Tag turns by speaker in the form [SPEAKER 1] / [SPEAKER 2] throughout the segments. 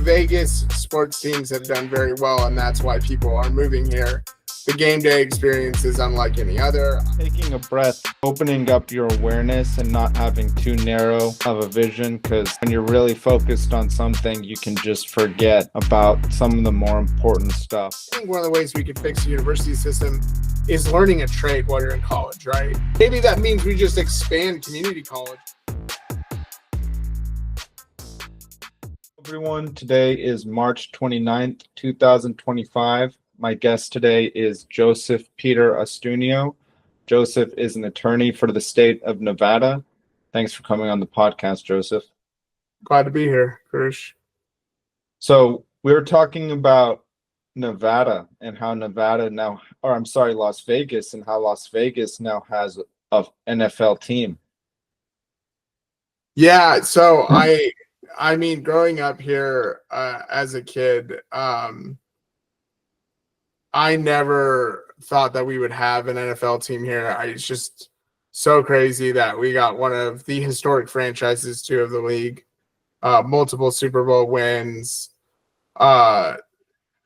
[SPEAKER 1] Vegas sports teams have done very well, and that's why people are moving here. The game day experience is unlike any other.
[SPEAKER 2] Taking a breath, opening up your awareness and not having too narrow of a vision, because when you're really focused on something, you can just forget about some of the more important stuff.
[SPEAKER 1] I think one of the ways we could fix the university system is learning a trade while you're in college, right? Maybe that means we just expand community college.
[SPEAKER 2] Everyone, today is March 29th, 2025. My guest today is Joseph Peter Astunio. Joseph is an attorney for the state of Nevada. Thanks for coming on the podcast, Joseph.
[SPEAKER 1] Glad to be here, Krish.
[SPEAKER 2] So we were talking about Nevada and how Las Vegas, and how Las Vegas now has an NFL team.
[SPEAKER 1] Yeah, so I mean, growing up here as a kid, I never thought that we would have an NFL team here. It's just so crazy that we got one of the historic franchises too of the league, multiple Super Bowl wins,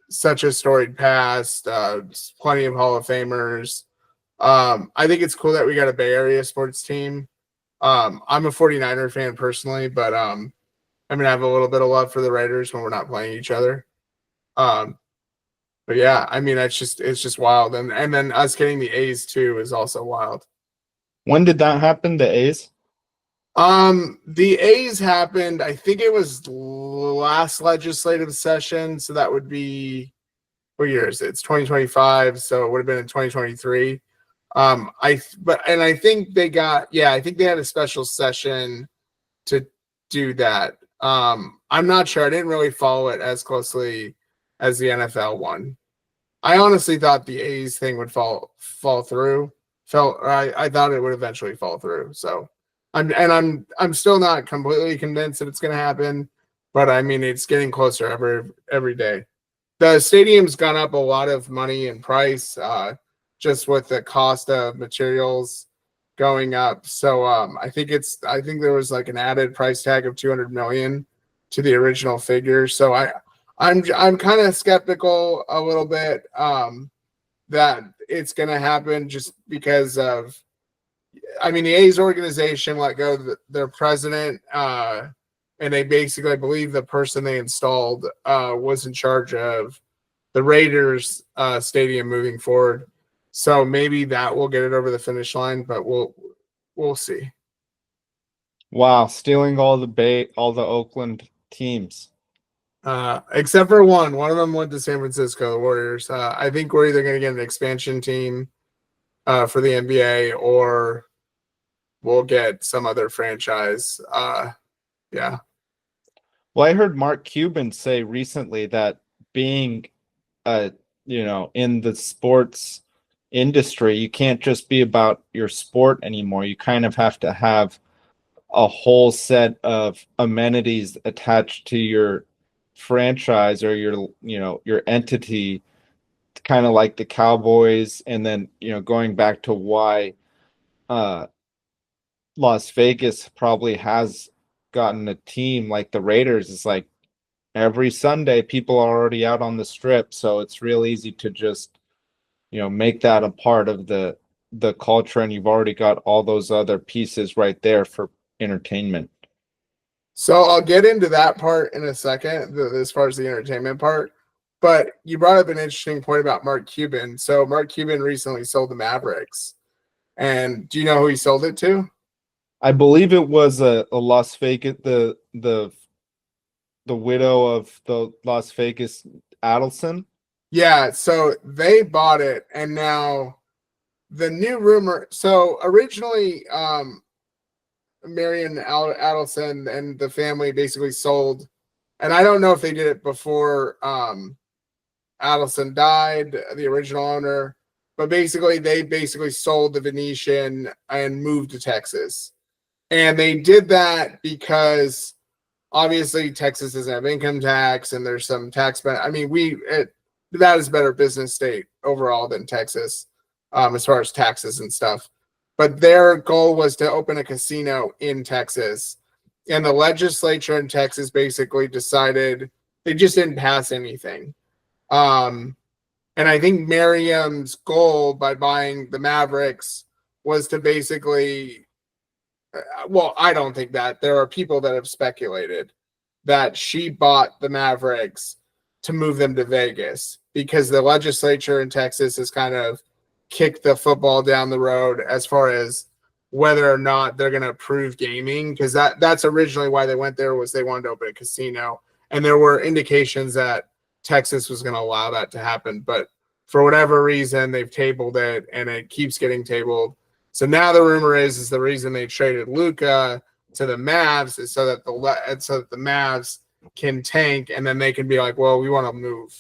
[SPEAKER 1] such a storied past, plenty of Hall of Famers. I think it's cool that we got a Bay Area sports team. I'm a 49er fan personally, but I have a little bit of love for the Raiders when we're not playing each other. But yeah, I mean, it's just wild. And then us getting the A's too is also wild.
[SPEAKER 2] When did that happen, the A's?
[SPEAKER 1] The A's happened, I think it was last legislative session. So that would be, what year is it? It's 2025. So it would have been in 2023. I think they had a special session to do that. I'm not sure. I didn't really follow it as closely as the NFL one. I honestly thought the A's thing would fall through. I thought it would eventually fall through. So I'm still not completely convinced that it's going to happen, but I mean, it's getting closer every day. The stadium's gone up a lot of money in price, just with the cost of materials going up. So I think there was like an added price tag of $200 million to the original figure. So I'm kind of skeptical a little bit that it's going to happen, just because of, I mean, the A's organization let go their president, and they basically, I believe the person they installed was in charge of the Raiders stadium moving forward. So maybe that will get it over the finish line, but we'll see.
[SPEAKER 2] Wow, stealing all the Oakland teams.
[SPEAKER 1] Except for one of them went to San Francisco, the Warriors. I think we're either going to get an expansion team for the NBA, or we'll get some other franchise. Yeah.
[SPEAKER 2] Well, I heard Mark Cuban say recently that being, in the sports industry, you can't just be about your sport anymore. You kind of have to have a whole set of amenities attached to your franchise or your entity, kind of like the Cowboys. And then going back to why Las Vegas probably has gotten a team like the Raiders, is like every Sunday people are already out on the strip, so it's real easy to just make that a part of the culture, and you've already got all those other pieces right there for entertainment.
[SPEAKER 1] So I'll get into that part in a second, as far as the entertainment part. But you brought up an interesting point about Mark Cuban. So Mark Cuban recently sold the Mavericks. And do you know who he sold it to?
[SPEAKER 2] I believe it was a Las Vegas, the widow of the Las Vegas Adelson.
[SPEAKER 1] Yeah, so they bought it, and now the new rumor. So originally, Marion Adelson and the family basically sold, and I don't know if they did it before Adelson died, the original owner, but basically they sold the Venetian and moved to Texas. And they did that because obviously Texas doesn't have income tax, and there's some tax benefit. I mean, that is a better business state overall than Texas, as far as taxes and stuff. But their goal was to open a casino in Texas. And the legislature in Texas basically decided They just didn't pass anything. And I think Merriam's goal by buying the Mavericks was to basically, well, I don't think that. There are people that have speculated that she bought the Mavericks to move them to Vegas because the legislature in Texas has kind of kicked the football down the road as far as whether or not they're going to approve gaming, because that's originally why they went there, was they wanted to open a casino, and there were indications that Texas was going to allow that to happen, but for whatever reason they've tabled it and it keeps getting tabled. So now the rumor is the reason they traded Luka to the Mavs is so that the Mavs can tank, and then they can be like, well, we want to move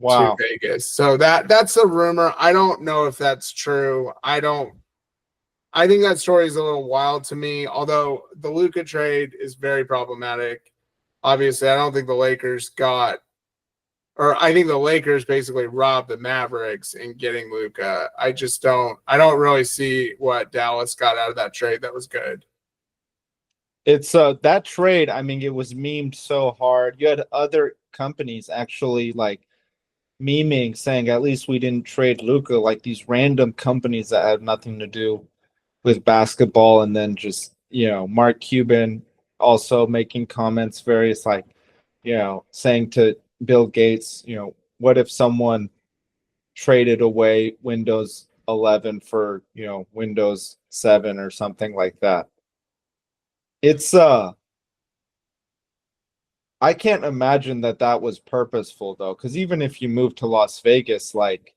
[SPEAKER 1] to Vegas. So that's a rumor. I don't know if that's true. I think that story is a little wild to me, although the Luka trade is very problematic. Obviously, I don't think the Lakers I think the Lakers basically robbed the Mavericks in getting Luka. I don't really see what Dallas got out of that trade that was good.
[SPEAKER 2] It's that trade, I mean, it was memed so hard. You had other companies actually like memeing saying at least we didn't trade Luka, like these random companies that had nothing to do with basketball, and then just, Mark Cuban also making comments, various like, saying to Bill Gates, what if someone traded away Windows 11 for, Windows 7 or something like that. It's I can't imagine that was purposeful though, because even if you move to Las Vegas, like,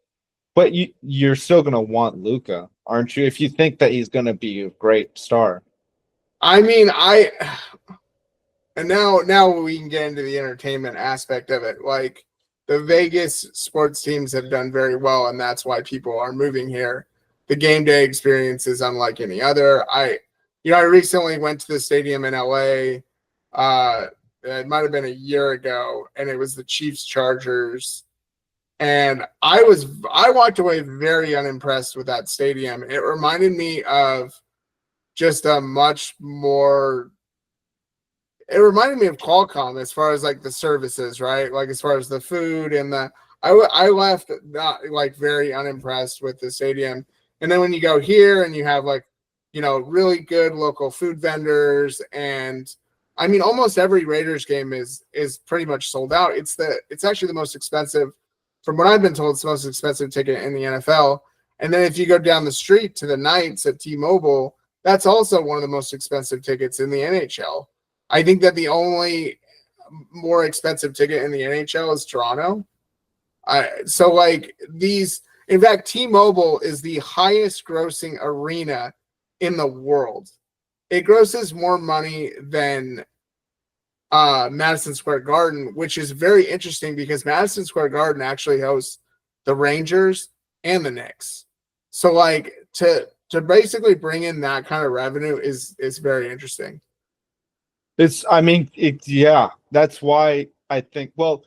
[SPEAKER 2] but you're still gonna want Luka, aren't you? If you think that he's gonna be a great star.
[SPEAKER 1] I mean, and now we can get into the entertainment aspect of it. Like, the Vegas sports teams have done very well, and that's why people are moving here. The game day experience is unlike any other. I recently went to the stadium in LA. It might have been a year ago, and it was the Chiefs Chargers. And I walked away very unimpressed with that stadium. It reminded me of just a much more. It reminded me of Qualcomm as far as like the services, right? Like as far as the food and I left not like very unimpressed with the stadium. And then when you go here and you have like, really good local food vendors, and I mean almost every Raiders game is pretty much sold out. It's actually the most expensive, from what I've been told, it's the most expensive ticket in the NFL. And then if you go down the street to the Knights at T-Mobile, that's also one of the most expensive tickets in the NHL. I think that the only more expensive ticket in the NHL is Toronto. In fact, T-Mobile is the highest grossing arena in the world. It grosses more money than Madison Square Garden, which is very interesting because Madison Square Garden actually hosts the Rangers and the Knicks. So like to basically bring in that kind of revenue is very interesting.
[SPEAKER 2] That's why I think, well,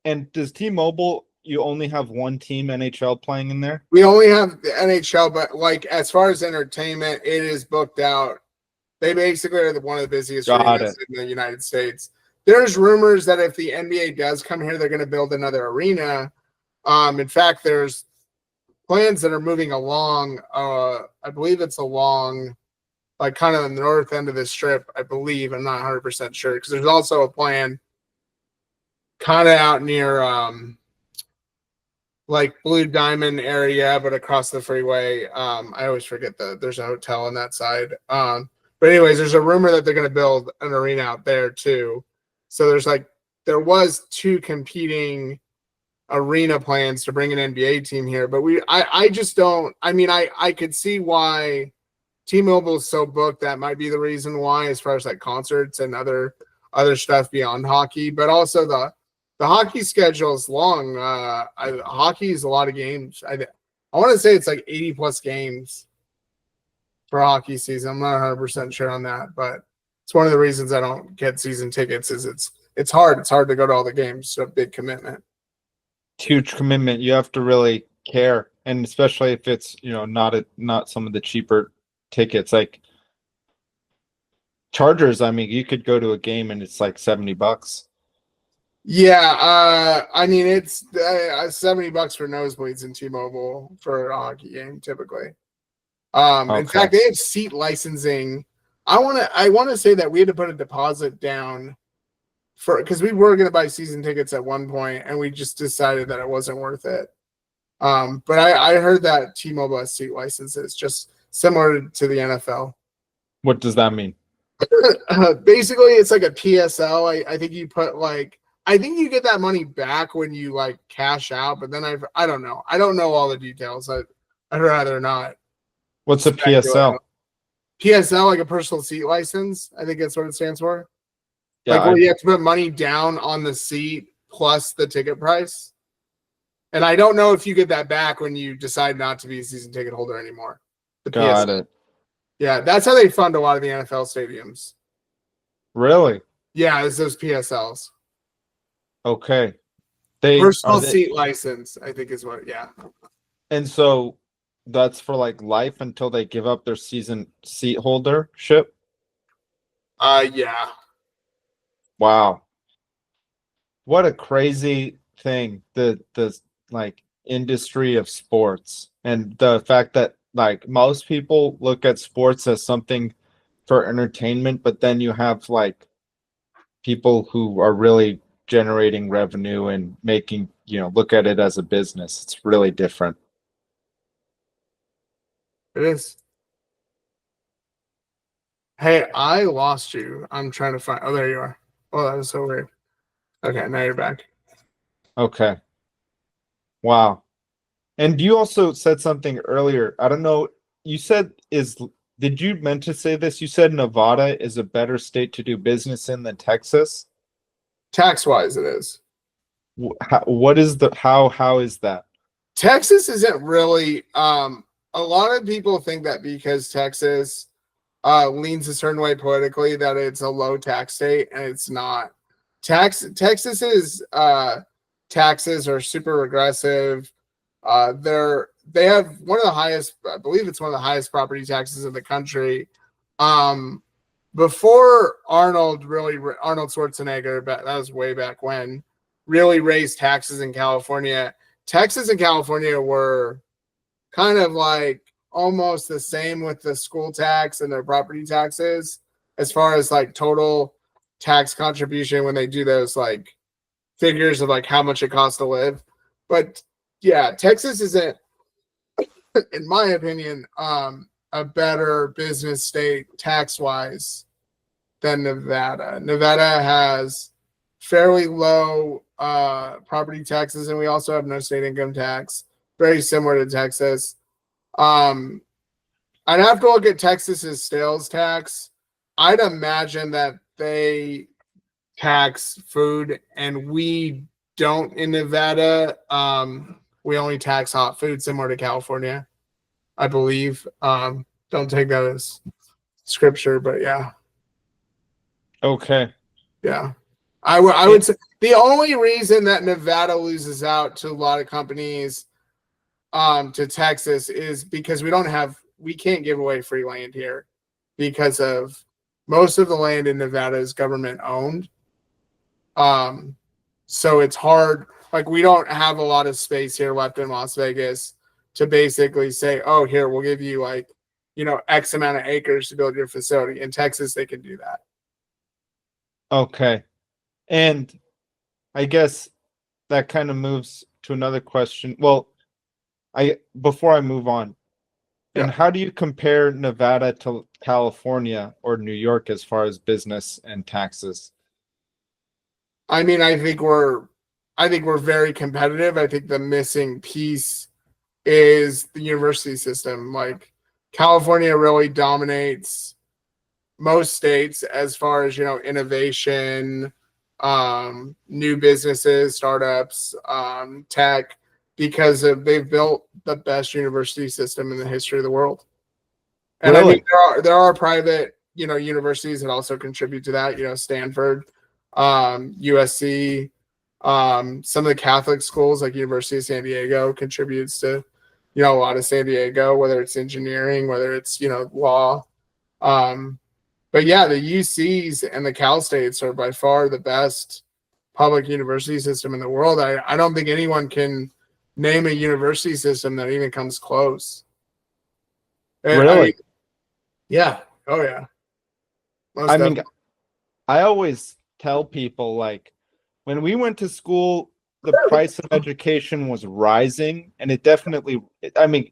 [SPEAKER 2] and does T-Mobile, you only have one team NHL playing in there?
[SPEAKER 1] We only have the NHL, but like as far as entertainment, it is booked out. They basically are one of the busiest arenas in the United States. There's rumors that if the NBA does come here, they're going to build another arena. In fact, there's plans that are moving along. I believe it's along like kind of the north end of the strip, I believe. I'm not 100% sure, because there's also a plan kind of out near like Blue Diamond area, but across the freeway. I always forget that there's a hotel on that side. But anyways, there's a rumor that they're going to build an arena out there too. So there was two competing arena plans to bring an NBA team here, but I just don't. I mean, I could see why T-Mobile is so booked. That might be the reason why, as far as like concerts and other stuff beyond hockey. But also the hockey schedule is long. Hockey is a lot of games. I want to say it's like 80 plus games for hockey season. I'm not 100% sure on that, but it's one of the reasons I don't get season tickets. Is it's hard. It's hard to go to all the games. It's a big commitment.
[SPEAKER 2] Huge commitment. You have to really care, and especially if it's not some of the cheaper tickets, like Chargers. I mean, you could go to a game and it's like $70.
[SPEAKER 1] Yeah, I mean it's $70 for nosebleeds in T-Mobile for a hockey game typically. In
[SPEAKER 2] Okay.
[SPEAKER 1] fact, they have seat licensing. I want to say that we had to put a deposit down for because we were going to buy season tickets at one point, and we just decided that it wasn't worth it. But I heard that T-Mobile has seat licenses, just similar to the NFL.
[SPEAKER 2] What does that mean?
[SPEAKER 1] Basically, it's like a PSL. I think you put like I think you get that money back when you like cash out, but then I don't know. I don't know all the details. I'd rather not
[SPEAKER 2] What's a
[SPEAKER 1] speculate.
[SPEAKER 2] PSL?
[SPEAKER 1] PSL, like a personal seat license, I think that's what it stands for.
[SPEAKER 2] Yeah,
[SPEAKER 1] Like where you have to put money down on the seat plus the ticket price. And I don't know if you get that back when you decide not to be a season ticket holder anymore. The
[SPEAKER 2] got
[SPEAKER 1] PSL.
[SPEAKER 2] it.
[SPEAKER 1] Yeah, that's how they fund a lot of the NFL stadiums.
[SPEAKER 2] Really?
[SPEAKER 1] Yeah, it's those PSLs.
[SPEAKER 2] Okay. They are
[SPEAKER 1] Personal
[SPEAKER 2] they,
[SPEAKER 1] seat license, I think is what, yeah.
[SPEAKER 2] and so that's for like life until they give up their season seat holdership.
[SPEAKER 1] Yeah.
[SPEAKER 2] Wow. What a crazy thing. The like industry of sports and the fact that like most people look at sports as something for entertainment, but then you have like people who are really generating revenue and making, look at it as a business. It's really different.
[SPEAKER 1] It is. Hey, I lost you. I'm trying to find. Oh, there you are. Oh, that was so weird. Okay, now you're back.
[SPEAKER 2] Okay. Wow. And you also said something earlier. I don't know. You said did you meant to say this? You said Nevada is a better state to do business in than Texas.
[SPEAKER 1] Tax wise, it is.
[SPEAKER 2] What is how is that?
[SPEAKER 1] Texas isn't really. A lot of people think that because Texas leans a certain way politically that it's a low tax state, and it's not. Texas's taxes are super regressive. They have one of the highest, I believe it's one of the highest property taxes in the country. Um, Before Arnold Schwarzenegger, that was way back when, really raised taxes in California. Texas and California were kind of like almost the same with the school tax and their property taxes as far as like total tax contribution when they do those like figures of like how much it costs to live. But yeah, Texas isn't, in my opinion, a better business state tax wise than Nevada. Nevada has fairly low property taxes, and we also have no state income tax, very similar to Texas. Um, I'd have to look at Texas's sales tax. I'd imagine that they tax food, and we don't in Nevada. We only tax hot food, similar to California, I believe. Don't take that as scripture, but yeah,
[SPEAKER 2] Okay.
[SPEAKER 1] yeah. I would say the only reason that Nevada loses out to a lot of companies to Texas is because we can't give away free land here because of most of the land in Nevada is government owned. So it's hard. Like we don't have a lot of space here left in Las Vegas to basically say, oh, here, we'll give you like, X amount of acres to build your facility. In Texas, they can do that.
[SPEAKER 2] Okay. And I guess that kind of moves to another question. Well, before I move on, and
[SPEAKER 1] Yeah.
[SPEAKER 2] how do you compare Nevada to California or New York as far as business and taxes?
[SPEAKER 1] I mean, I think we're very competitive. I think the missing piece is the university system. Like California really dominates most states as far as innovation, new businesses, startups, tech, because they've built the best university system in the history of the world. And I mean,
[SPEAKER 2] Really?
[SPEAKER 1] there are private universities that also contribute to that. Stanford, USC, some of the Catholic schools like University of San Diego contributes to a lot of San Diego, whether it's engineering, whether it's law. But yeah, the UCs and the Cal States are by far the best public university system in the world. I don't think anyone can name a university system that even comes close.
[SPEAKER 2] Really?
[SPEAKER 1] I mean, yeah. Oh yeah. Most
[SPEAKER 2] I mean,
[SPEAKER 1] definitely.
[SPEAKER 2] I always tell people, like, when we went to school, the price of education was rising, and it definitely, I mean,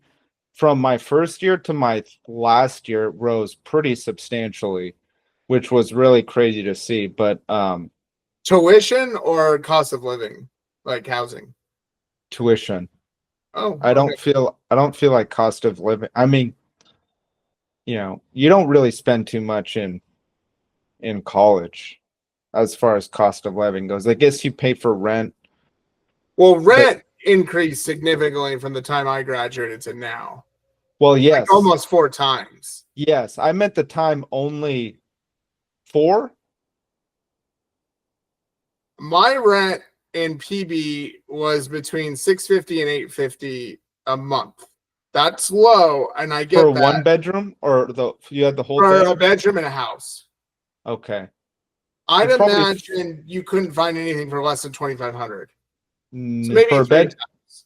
[SPEAKER 2] from my first year to my last year, it rose pretty substantially, which was really crazy to see. But
[SPEAKER 1] Tuition or cost of living, like housing.
[SPEAKER 2] tuition,
[SPEAKER 1] Oh,
[SPEAKER 2] I
[SPEAKER 1] okay.
[SPEAKER 2] don't feel like cost of living. I mean, you don't really spend too much in college as far as cost of living goes. I guess you pay for rent.
[SPEAKER 1] Well,
[SPEAKER 2] But
[SPEAKER 1] rent increased significantly from the time I graduated to now,
[SPEAKER 2] well,
[SPEAKER 1] like
[SPEAKER 2] yes,
[SPEAKER 1] almost 4 times.
[SPEAKER 2] yes. I meant the time only four.
[SPEAKER 1] My rent in PB was between 650 and 850 a month. That's low, and I
[SPEAKER 2] For a
[SPEAKER 1] get
[SPEAKER 2] one
[SPEAKER 1] that
[SPEAKER 2] bedroom, or you had the whole
[SPEAKER 1] for a
[SPEAKER 2] thing?
[SPEAKER 1] bedroom in a house.
[SPEAKER 2] Okay.
[SPEAKER 1] I'd
[SPEAKER 2] It's probably
[SPEAKER 1] imagine you couldn't find anything for less than 2,500. So maybe
[SPEAKER 2] for a
[SPEAKER 1] three
[SPEAKER 2] bed.
[SPEAKER 1] times.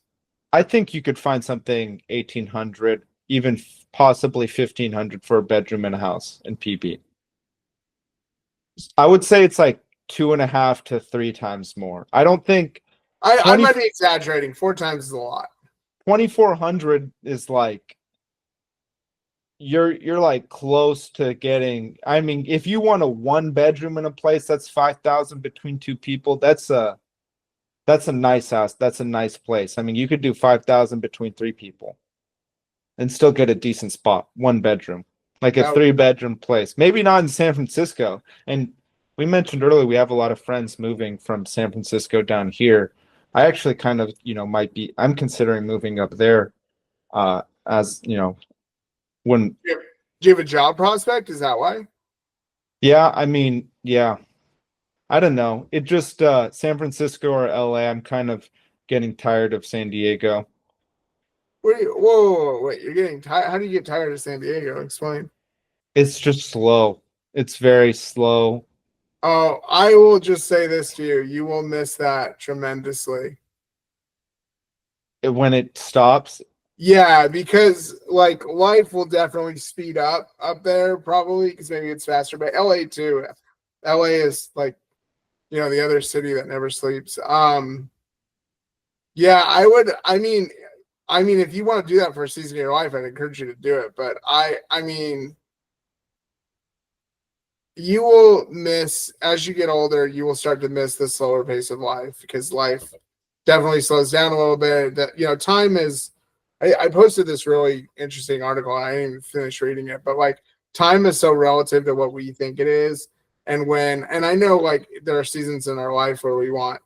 [SPEAKER 2] I think you could find something 1800, even possibly 1500 for a bedroom in a house in PB. I would say it's like 2.5 to 3 times more. I don't think
[SPEAKER 1] I
[SPEAKER 2] 20
[SPEAKER 1] might be exaggerating. 4 times is a lot.
[SPEAKER 2] 2400 is like you're like close to getting. I mean, if you want a one bedroom in a place, that's 5,000 between two people. That's a nice house. That's a nice place. I mean, you could do 5,000 between three people and still get a decent spot, one bedroom, like a
[SPEAKER 1] That,
[SPEAKER 2] 3 bedroom place. Maybe not in San Francisco. And we mentioned earlier we have a lot of friends moving from San Francisco down here. I actually kind of, I'm considering moving up there as, when
[SPEAKER 1] do you have a job prospect? Is that why?
[SPEAKER 2] yeah, I mean, yeah. I don't know. It just San Francisco or LA, I'm kind of getting tired of San Diego.
[SPEAKER 1] Whoa, wait, you're getting tired. How do you get tired of San Diego? Explain.
[SPEAKER 2] It's just slow. It's very slow.
[SPEAKER 1] Oh, I will just say this to you. You will miss that tremendously.
[SPEAKER 2] When it stops,
[SPEAKER 1] Yeah, because like life will definitely speed up there, probably because maybe it's faster. But LA too. LA is like, the other city that never sleeps. Yeah, I mean, if you want to do that for a season of your life, I'd encourage you to do it. But I mean, you will miss as you get older. You will start to miss the slower pace of life because life definitely slows down a little bit. That time is. I posted this really interesting article. I didn't even finish reading it, but like time is so relative to what we think it is. And I know like there are seasons in our life where we want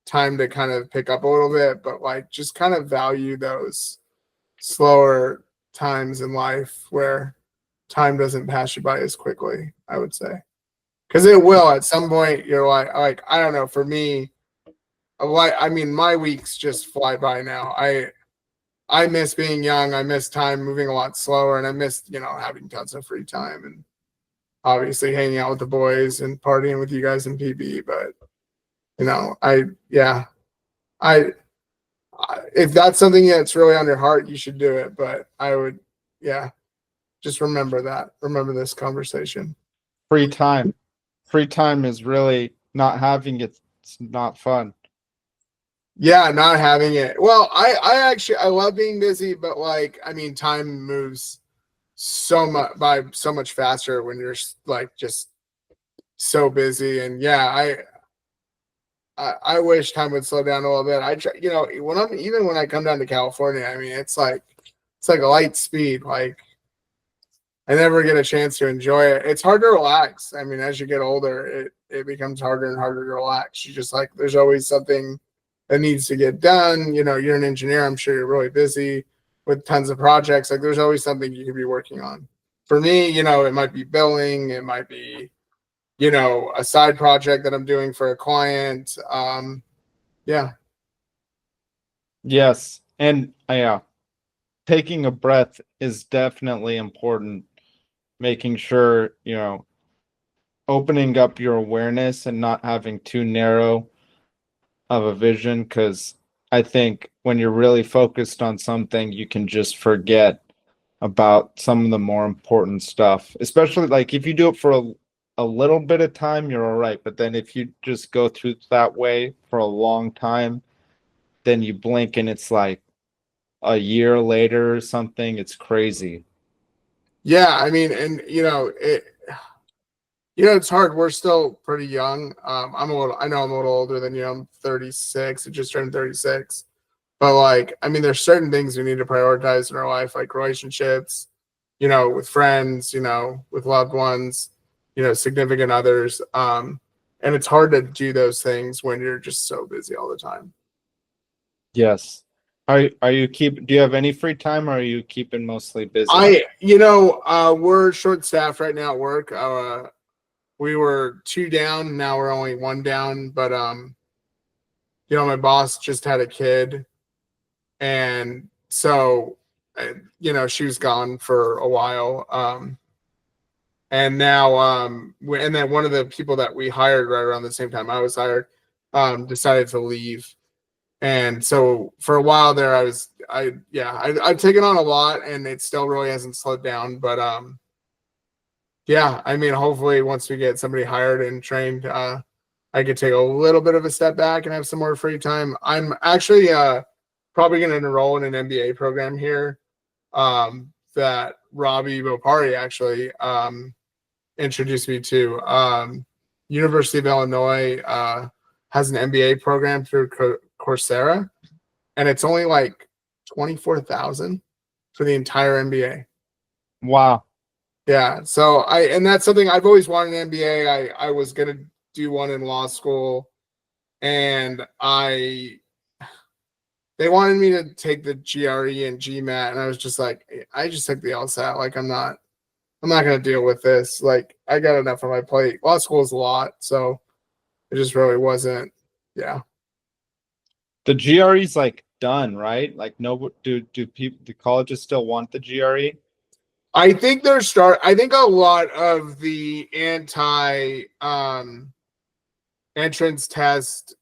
[SPEAKER 1] time to kind of pick up a little bit, but like just kind of value those slower times in life where time doesn't pass you by as quickly, I would say. Because it will at some point. You're like I don't know. For me, I mean, my weeks just fly by now. I miss being young. I miss time moving a lot slower, and I miss having tons of free time and obviously hanging out with the boys and partying with you guys in PB. But yeah, I if that's something that's really on your heart, you should do it. But I would, yeah, just remember that. Remember this conversation.
[SPEAKER 2] free time. Free time is really not having it. It's not fun.
[SPEAKER 1] Yeah, not having it. Well, I love being busy, but like I mean, time moves so much faster when you're like just so busy. And yeah, I wish time would slow down a little bit. I try, when I come down to California, I mean, it's like a light speed. Like I never get a chance to enjoy it. It's hard to relax. I mean, as you get older, it becomes harder and harder to relax. You just like there's always something that needs to get done. You're an engineer. I'm sure you're really busy with tons of projects. Like there's always something you could be working on. For me, it might be billing, it might be, a side project that I'm doing for a client. Yeah.
[SPEAKER 2] Yes. And yeah, taking a breath is definitely important. Making sure, opening up your awareness and not having too narrow of a vision, because I think when you're really focused on something, you can just forget about some of the more important stuff. Especially like if you do it for a little bit of time, you're all right. But then if you just go through that way for a long time, then you blink and it's like a year later or something. It's crazy.
[SPEAKER 1] Yeah, I mean, and it's hard. We're still pretty young. I know I'm a little older than you. I'm 36. I just turned 36. But like, I mean, there's certain things we need to prioritize in our life, like relationships, with friends, with loved ones, significant others. And it's hard to do those things when you're just so busy all the time.
[SPEAKER 2] Yes. Are you do you have any free time, or are you keeping mostly busy?
[SPEAKER 1] We're short staffed right now at work. We were 2 down, now we're only 1 down, but my boss just had a kid, and so she was gone for a while. And now and then one of the people that we hired right around the same time I was hired decided to leave. And so for a while there, I've taken on a lot, and it still really hasn't slowed down. But yeah, I mean, hopefully once we get somebody hired and trained, I could take a little bit of a step back and have some more free time. I'm actually probably going to enroll in an MBA program here that Robbie Bopari actually introduced me to. University of Illinois has an MBA program through Coursera, and it's only like 24,000 for the entire MBA.
[SPEAKER 2] Wow.
[SPEAKER 1] Yeah, so and that's something I've always wanted an MBA. I was gonna do one in law school, and they wanted me to take the GRE and GMAT, and I was just like, I just took the LSAT. Like I'm not gonna deal with this. Like I got enough on my plate. Law school is a lot, so it just really wasn't. Yeah.
[SPEAKER 2] The GRE's like done, right? Like no, do colleges still want the GRE?
[SPEAKER 1] I think I think a lot of the anti entrance test,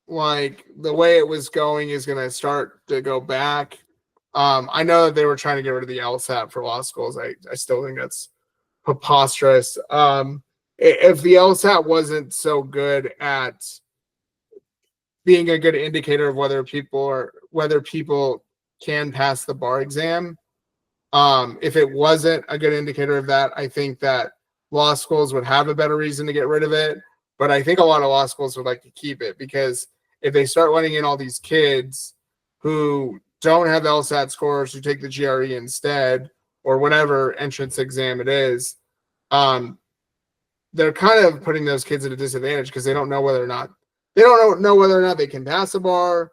[SPEAKER 1] like the way it was going, is going to start to go back. I know that they were trying to get rid of the LSAT for law schools. I still think that's preposterous. If the LSAT wasn't so good at being a good indicator of whether people can pass the bar exam, if it wasn't a good indicator of that, I think that law schools would have a better reason to get rid of it. But I think a lot of law schools would like to keep it, because if they start letting in all these kids who don't have LSAT scores, who take the GRE instead, or whatever entrance exam it is, they're kind of putting those kids at a disadvantage, because they don't know whether or not they can pass a bar,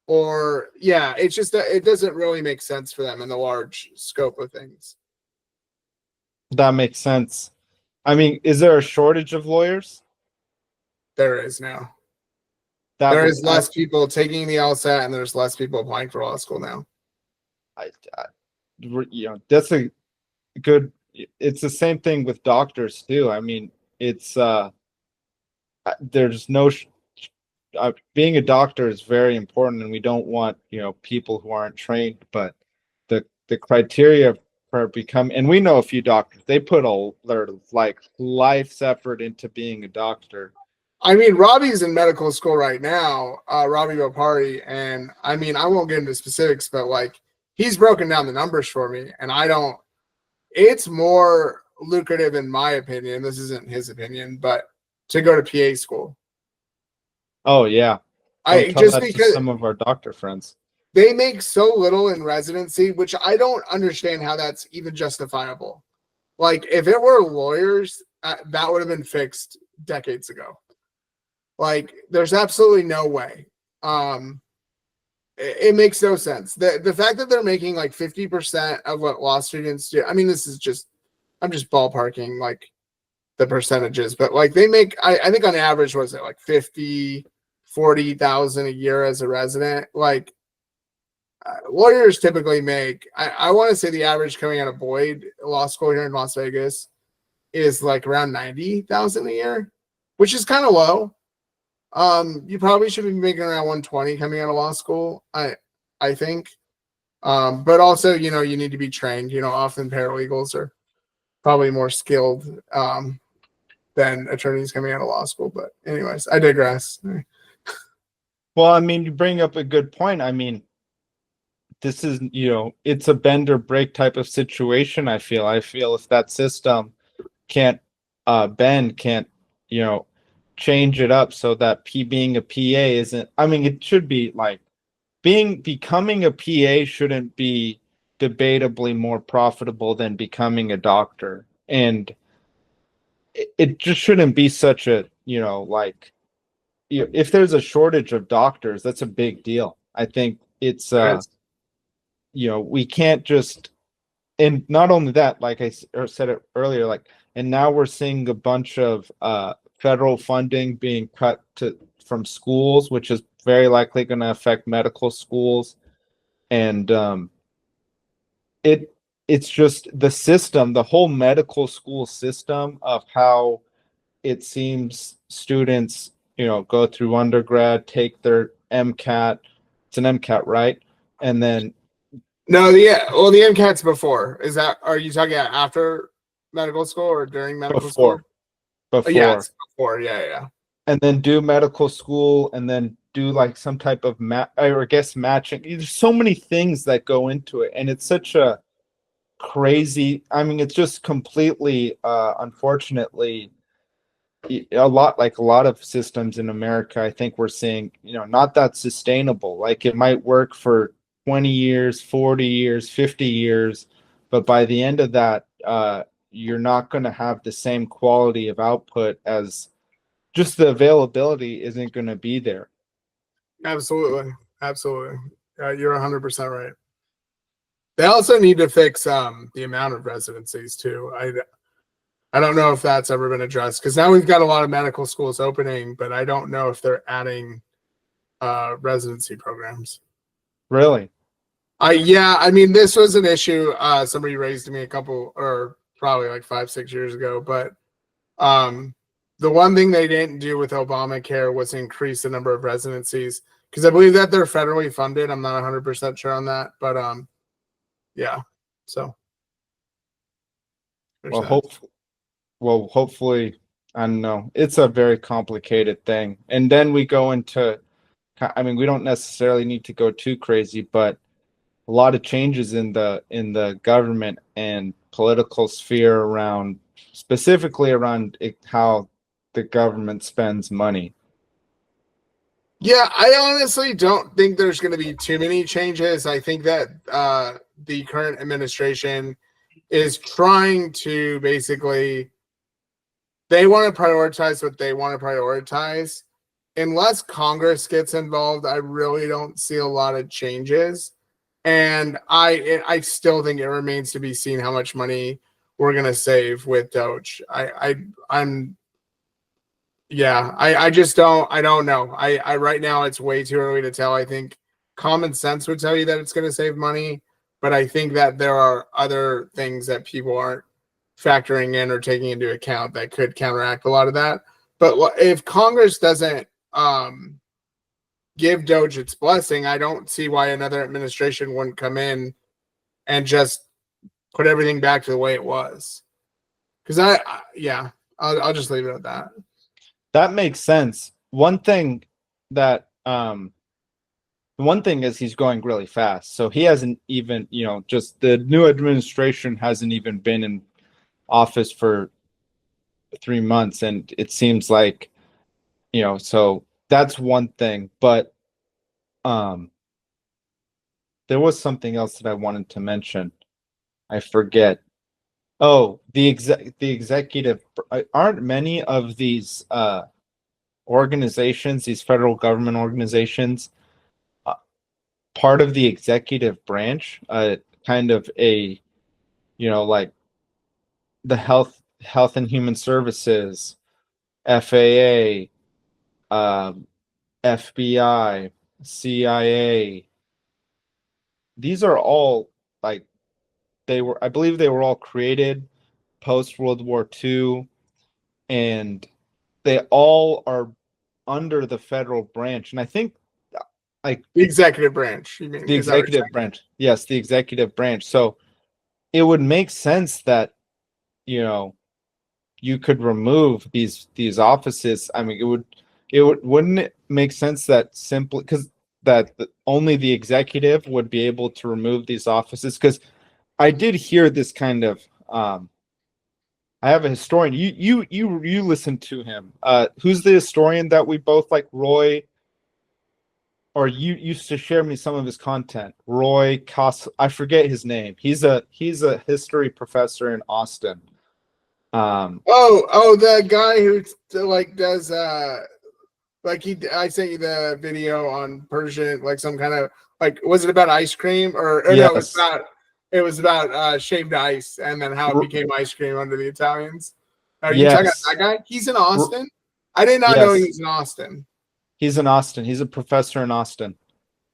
[SPEAKER 1] or it's just that it doesn't really make sense for them in the large scope of things.
[SPEAKER 2] That makes sense. I mean, is there a shortage of lawyers?
[SPEAKER 1] There is now. There is less people taking the LSAT, and there's less people applying for law school now.
[SPEAKER 2] That's a good. It's the same thing with doctors too. I mean, it's there's no. Being a doctor is very important, and we don't want people who aren't trained. But the criteria for becoming, and we know a few doctors, they put their like life's effort into being a doctor.
[SPEAKER 1] I mean, Robbie's in medical school right now, Robbie Bopari, and I mean, I won't get into specifics, but like he's broken down the numbers for me, and it's more lucrative in my opinion. This isn't his opinion, but to go to PA school.
[SPEAKER 2] Oh yeah.
[SPEAKER 1] Just because
[SPEAKER 2] some of our doctor friends,
[SPEAKER 1] they make so little in residency, which I don't understand how that's even justifiable. Like if it were lawyers, that would have been fixed decades ago. Like there's absolutely no way. It makes no sense. The fact that they're making like 50% of what law students do. I mean, I'm just ballparking like the percentages, but like they make, I think on average, was it like 40,000 a year as a resident? Like lawyers typically make, I want to say the average coming out of Boyd Law School here in Las Vegas is like around 90,000 a year, which is kind of low. You probably should be making around 120 coming out of law school, I think. But also, you need to be trained. Often paralegals are probably more skilled than attorneys coming out of law school. But anyways, I digress.
[SPEAKER 2] Well, I mean, you bring up a good point. I mean, this is, it's a bend or break type of situation. I feel if that system can't bend, can't, change it up so that being a PA isn't, I mean, it should be like becoming a PA shouldn't be debatably more profitable than becoming a doctor. And it just shouldn't be such a, like, if there's a shortage of doctors, that's a big deal. I think it's, we can't just, and not only that, like I said it earlier, like, and now we're seeing a bunch of federal funding being cut from schools, which is very likely going to affect medical schools. And it's just the system, the whole medical school system of how it seems students, go through undergrad, take their MCAT. It's an MCAT, right? And then
[SPEAKER 1] No, the MCAT's before. Are you talking about after medical school or during medical school?
[SPEAKER 2] Before.
[SPEAKER 1] Yeah, it's before. Yeah.
[SPEAKER 2] And then do medical school and then do like some type of matching. There's so many things that go into it. And it's such a crazy, I mean, it's just completely, unfortunately, a lot of systems in America, I think we're seeing, not that sustainable. Like it might work for 20 years, 40 years, 50 years, but by the end of that, you're not going to have the same quality of output, as just the availability isn't going to be there.
[SPEAKER 1] Absolutely. You're 100% right. They also need to fix the amount of residencies too. I don't know if that's ever been addressed, because now we've got a lot of medical schools opening, but I don't know if they're adding residency programs.
[SPEAKER 2] Really?
[SPEAKER 1] Yeah, I mean, this was an issue somebody raised to me probably like 5-6 years ago, but the one thing they didn't do with Obamacare was increase the number of residencies, because I believe that they're federally funded. I'm not 100% sure on that, but yeah. So
[SPEAKER 2] hopefully, I don't know. It's a very complicated thing. And then we go into, I mean, we don't necessarily need to go too crazy, but a lot of changes in the government and political sphere around, specifically around how the government spends money.
[SPEAKER 1] Yeah, I honestly don't think there's going to be too many changes. I think that the current administration is trying to basically, they want to prioritize what they want to prioritize. Unless Congress gets involved, I really don't see a lot of changes. And I still think it remains to be seen how much money we're going to save with Doge. I just don't know. I right now it's way too early to tell. I think common sense would tell you that it's going to save money, but I think that there are other things that people aren't factoring in or taking into account that could counteract a lot of that. But if Congress doesn't give Doge its blessing, I don't see why another administration wouldn't come in and just put everything back to the way it was. Because I'll just leave it at that.
[SPEAKER 2] That makes sense. One thing is he's going really fast. So he hasn't even, just the new administration hasn't even been in office for 3 months. And it seems like, so that's one thing. But there was something else that I wanted to mention. I forget. Oh, the executive, aren't many of these organizations, these federal government organizations, part of the executive branch, kind of a, like the health and human services, FAA, FBI, CIA. These are all like, I believe they were all created post World War II, and they all are under the federal branch. And I think like
[SPEAKER 1] The executive branch, you mean?
[SPEAKER 2] the
[SPEAKER 1] Is that what you're
[SPEAKER 2] executive branch, yes, the executive branch. So it would make sense that, you know, you could remove these offices. I mean, wouldn't it make sense that simply because only the executive would be able to remove these offices? Because I did hear this kind of I have a historian. You listen to him. Who's the historian that we both like? Roy, or you used to share me some of his content. Roy Cos, I forget his name. He's a history professor in Austin.
[SPEAKER 1] the guy who like does like I sent you the video on Persian, like some kind of like, was it about ice cream or no,
[SPEAKER 2] Yes.
[SPEAKER 1] it was about shaved ice and then how it became ice cream under the Italians. Are you talking about
[SPEAKER 2] Yes.
[SPEAKER 1] that guy? He's in Austin. I did not know he was in Austin.
[SPEAKER 2] He's in Austin. He's a professor in Austin.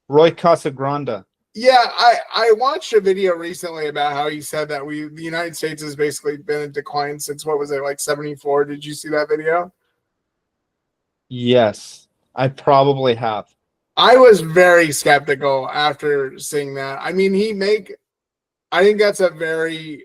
[SPEAKER 2] Roy Casagrande.
[SPEAKER 1] Yeah, I watched a video recently about how he said that the United States has basically been in decline since, what was it, like 74? Did you see that video?
[SPEAKER 2] Yes, I probably have.
[SPEAKER 1] I was very skeptical after seeing that. I mean, I think that's a very,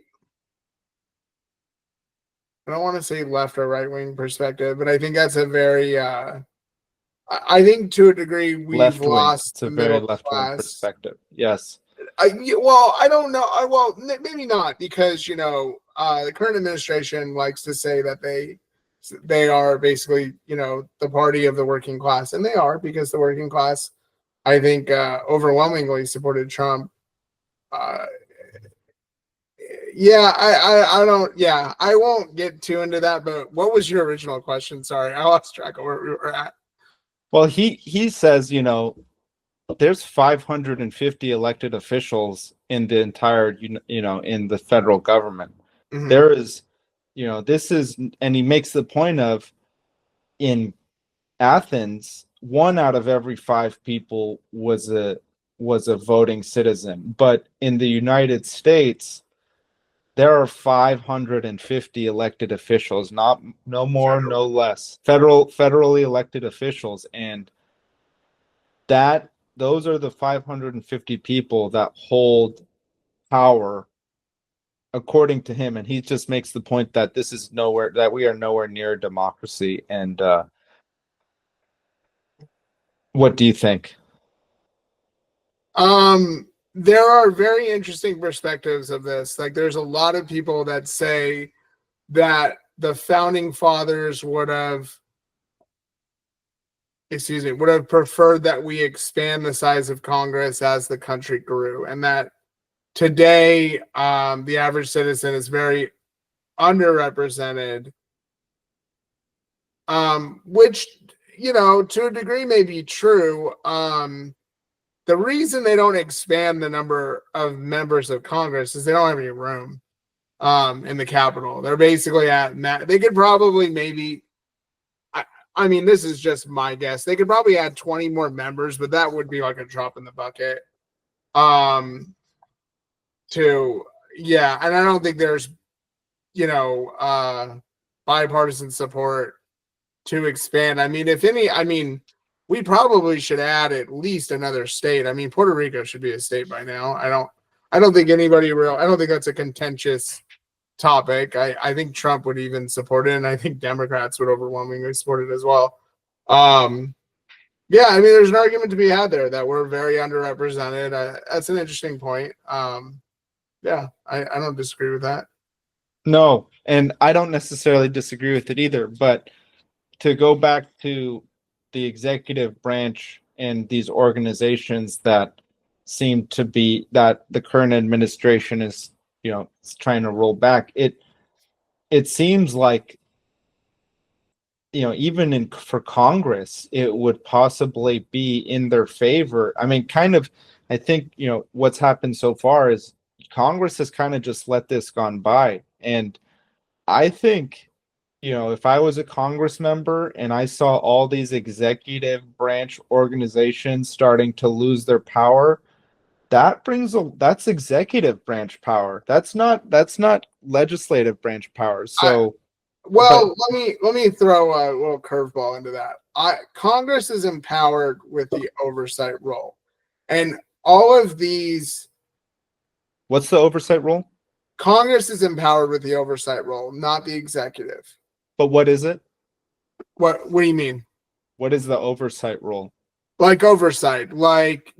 [SPEAKER 1] I don't want to say left or right wing perspective, but I think that's a very, I think to a degree we've
[SPEAKER 2] Left-wing.
[SPEAKER 1] lost
[SPEAKER 2] It's a
[SPEAKER 1] the
[SPEAKER 2] very
[SPEAKER 1] middle
[SPEAKER 2] left-wing
[SPEAKER 1] class
[SPEAKER 2] perspective. Yes.
[SPEAKER 1] Well, I don't know. Well, maybe not, because the current administration likes to say that they are basically the party of the working class, and they are, because the working class, I think, overwhelmingly supported Trump. Yeah, I don't. Yeah, I won't get too into that. But what was your original question? Sorry, I lost track of where we were at.
[SPEAKER 2] Well, he says, there's 550 elected officials in the entire, in the federal government.
[SPEAKER 1] Mhm.
[SPEAKER 2] There is, this is, and he makes the point of, in Athens, 1 out of every 5 people was a voting citizen, but in the United States, there are 550 elected officials, no more, no less, federally elected officials, and those are the 550 people that hold power according to him. And he just makes the point that we are nowhere near democracy. And what do you think?
[SPEAKER 1] There are very interesting perspectives of this. Like, there's a lot of people that say that the founding fathers would have preferred that we expand the size of Congress as the country grew, and that today the average citizen is very underrepresented, which, to a degree may be true. The reason they don't expand the number of members of Congress is they don't have any room in the Capitol. They're basically they could probably maybe, I mean, this is just my guess, they could probably add 20 more members, but that would be like a drop in the bucket. And I don't think there's, bipartisan support to expand. I mean, if any, we probably should add at least another state. I mean, Puerto Rico should be a state by now. I don't think that's a contentious topic. I think Trump would even support it, and I think Democrats would overwhelmingly support it as well. Yeah, I mean, there's an argument to be had there that we're very underrepresented. That's an interesting point. Yeah, I don't disagree with that.
[SPEAKER 2] No, and I don't necessarily disagree with it either. But to go back to the executive branch and these organizations that seem to be that the current administration is, trying to roll back, it seems like, even for Congress, it would possibly be in their favor. I mean, I think, what's happened so far is Congress has kind of just let this gone by. And I think, if I was a Congress member and I saw all these executive branch organizations starting to lose their power, that's executive branch power. That's not legislative branch power. So
[SPEAKER 1] Well, let me throw a little curveball into that. Congress is empowered with the oversight role, and all of these
[SPEAKER 2] What's the oversight role?
[SPEAKER 1] Congress is empowered with the oversight role, not the executive.
[SPEAKER 2] But what is it?
[SPEAKER 1] What do you mean?
[SPEAKER 2] What is the oversight role?
[SPEAKER 1] Like oversight, like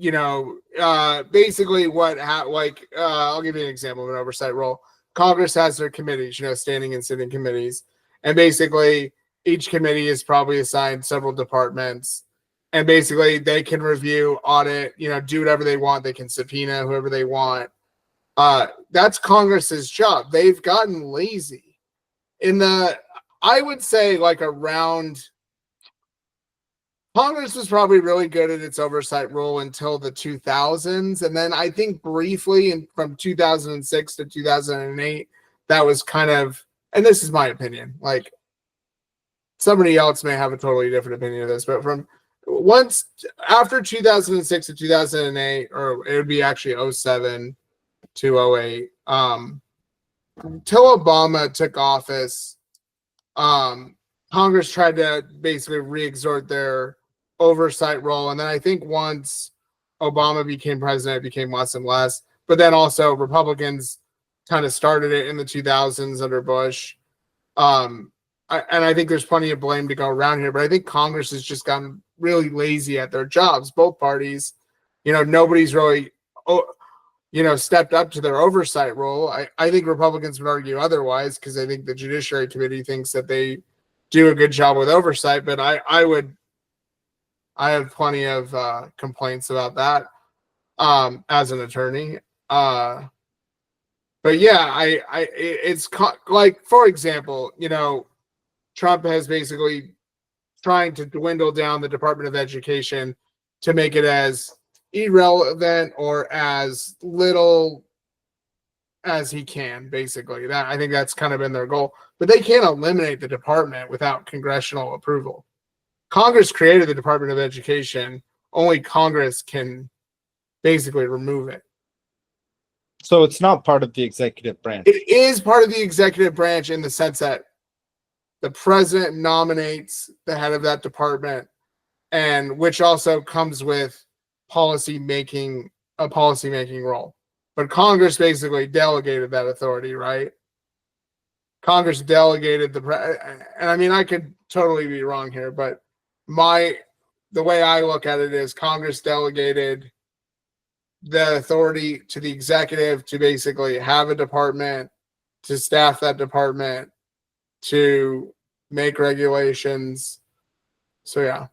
[SPEAKER 1] basically I'll give you an example of an oversight role. Congress has their committees, standing and sitting committees, and basically each committee is probably assigned several departments, and basically they can review, audit, do whatever they want. They can subpoena whoever they want. That's Congress's job. They've gotten lazy I would say, like, around Congress was probably really good at its oversight role until the 2000s. And then I think briefly from 2006 to 2008, that was kind of, and this is my opinion, like somebody else may have a totally different opinion of this, but from once after 2006 to 2008, or it would be actually '07 to '08, until Obama took office, Congress tried to basically re-exert their oversight role. And then I think once Obama became president, it became less and less. But then also Republicans kind of started it in the 2000s under Bush. And I think there's plenty of blame to go around here. But I think Congress has just gotten really lazy at their jobs. Both parties, nobody's really, stepped up to their oversight role. I think Republicans would argue otherwise, because I think the Judiciary Committee thinks that they do a good job with oversight. But I have plenty of complaints about that as an attorney. But yeah, it's like, for example, Trump has basically trying to dwindle down the Department of Education to make it as irrelevant or as little as he can, basically. That, I think that's kind of been their goal. But they can't eliminate the department without congressional approval. Congress created the Department of Education. Only Congress can basically remove it.
[SPEAKER 2] So it's not part of the executive branch.
[SPEAKER 1] It is part of the executive branch in the sense that the president nominates the head of that department, and which also comes with a policy making role. But Congress basically delegated that authority, right? Congress delegated and I mean, I could totally be wrong here, but the way I look at it is Congress delegated the authority to the executive to basically have a department, to staff that department, to make regulations. So yeah.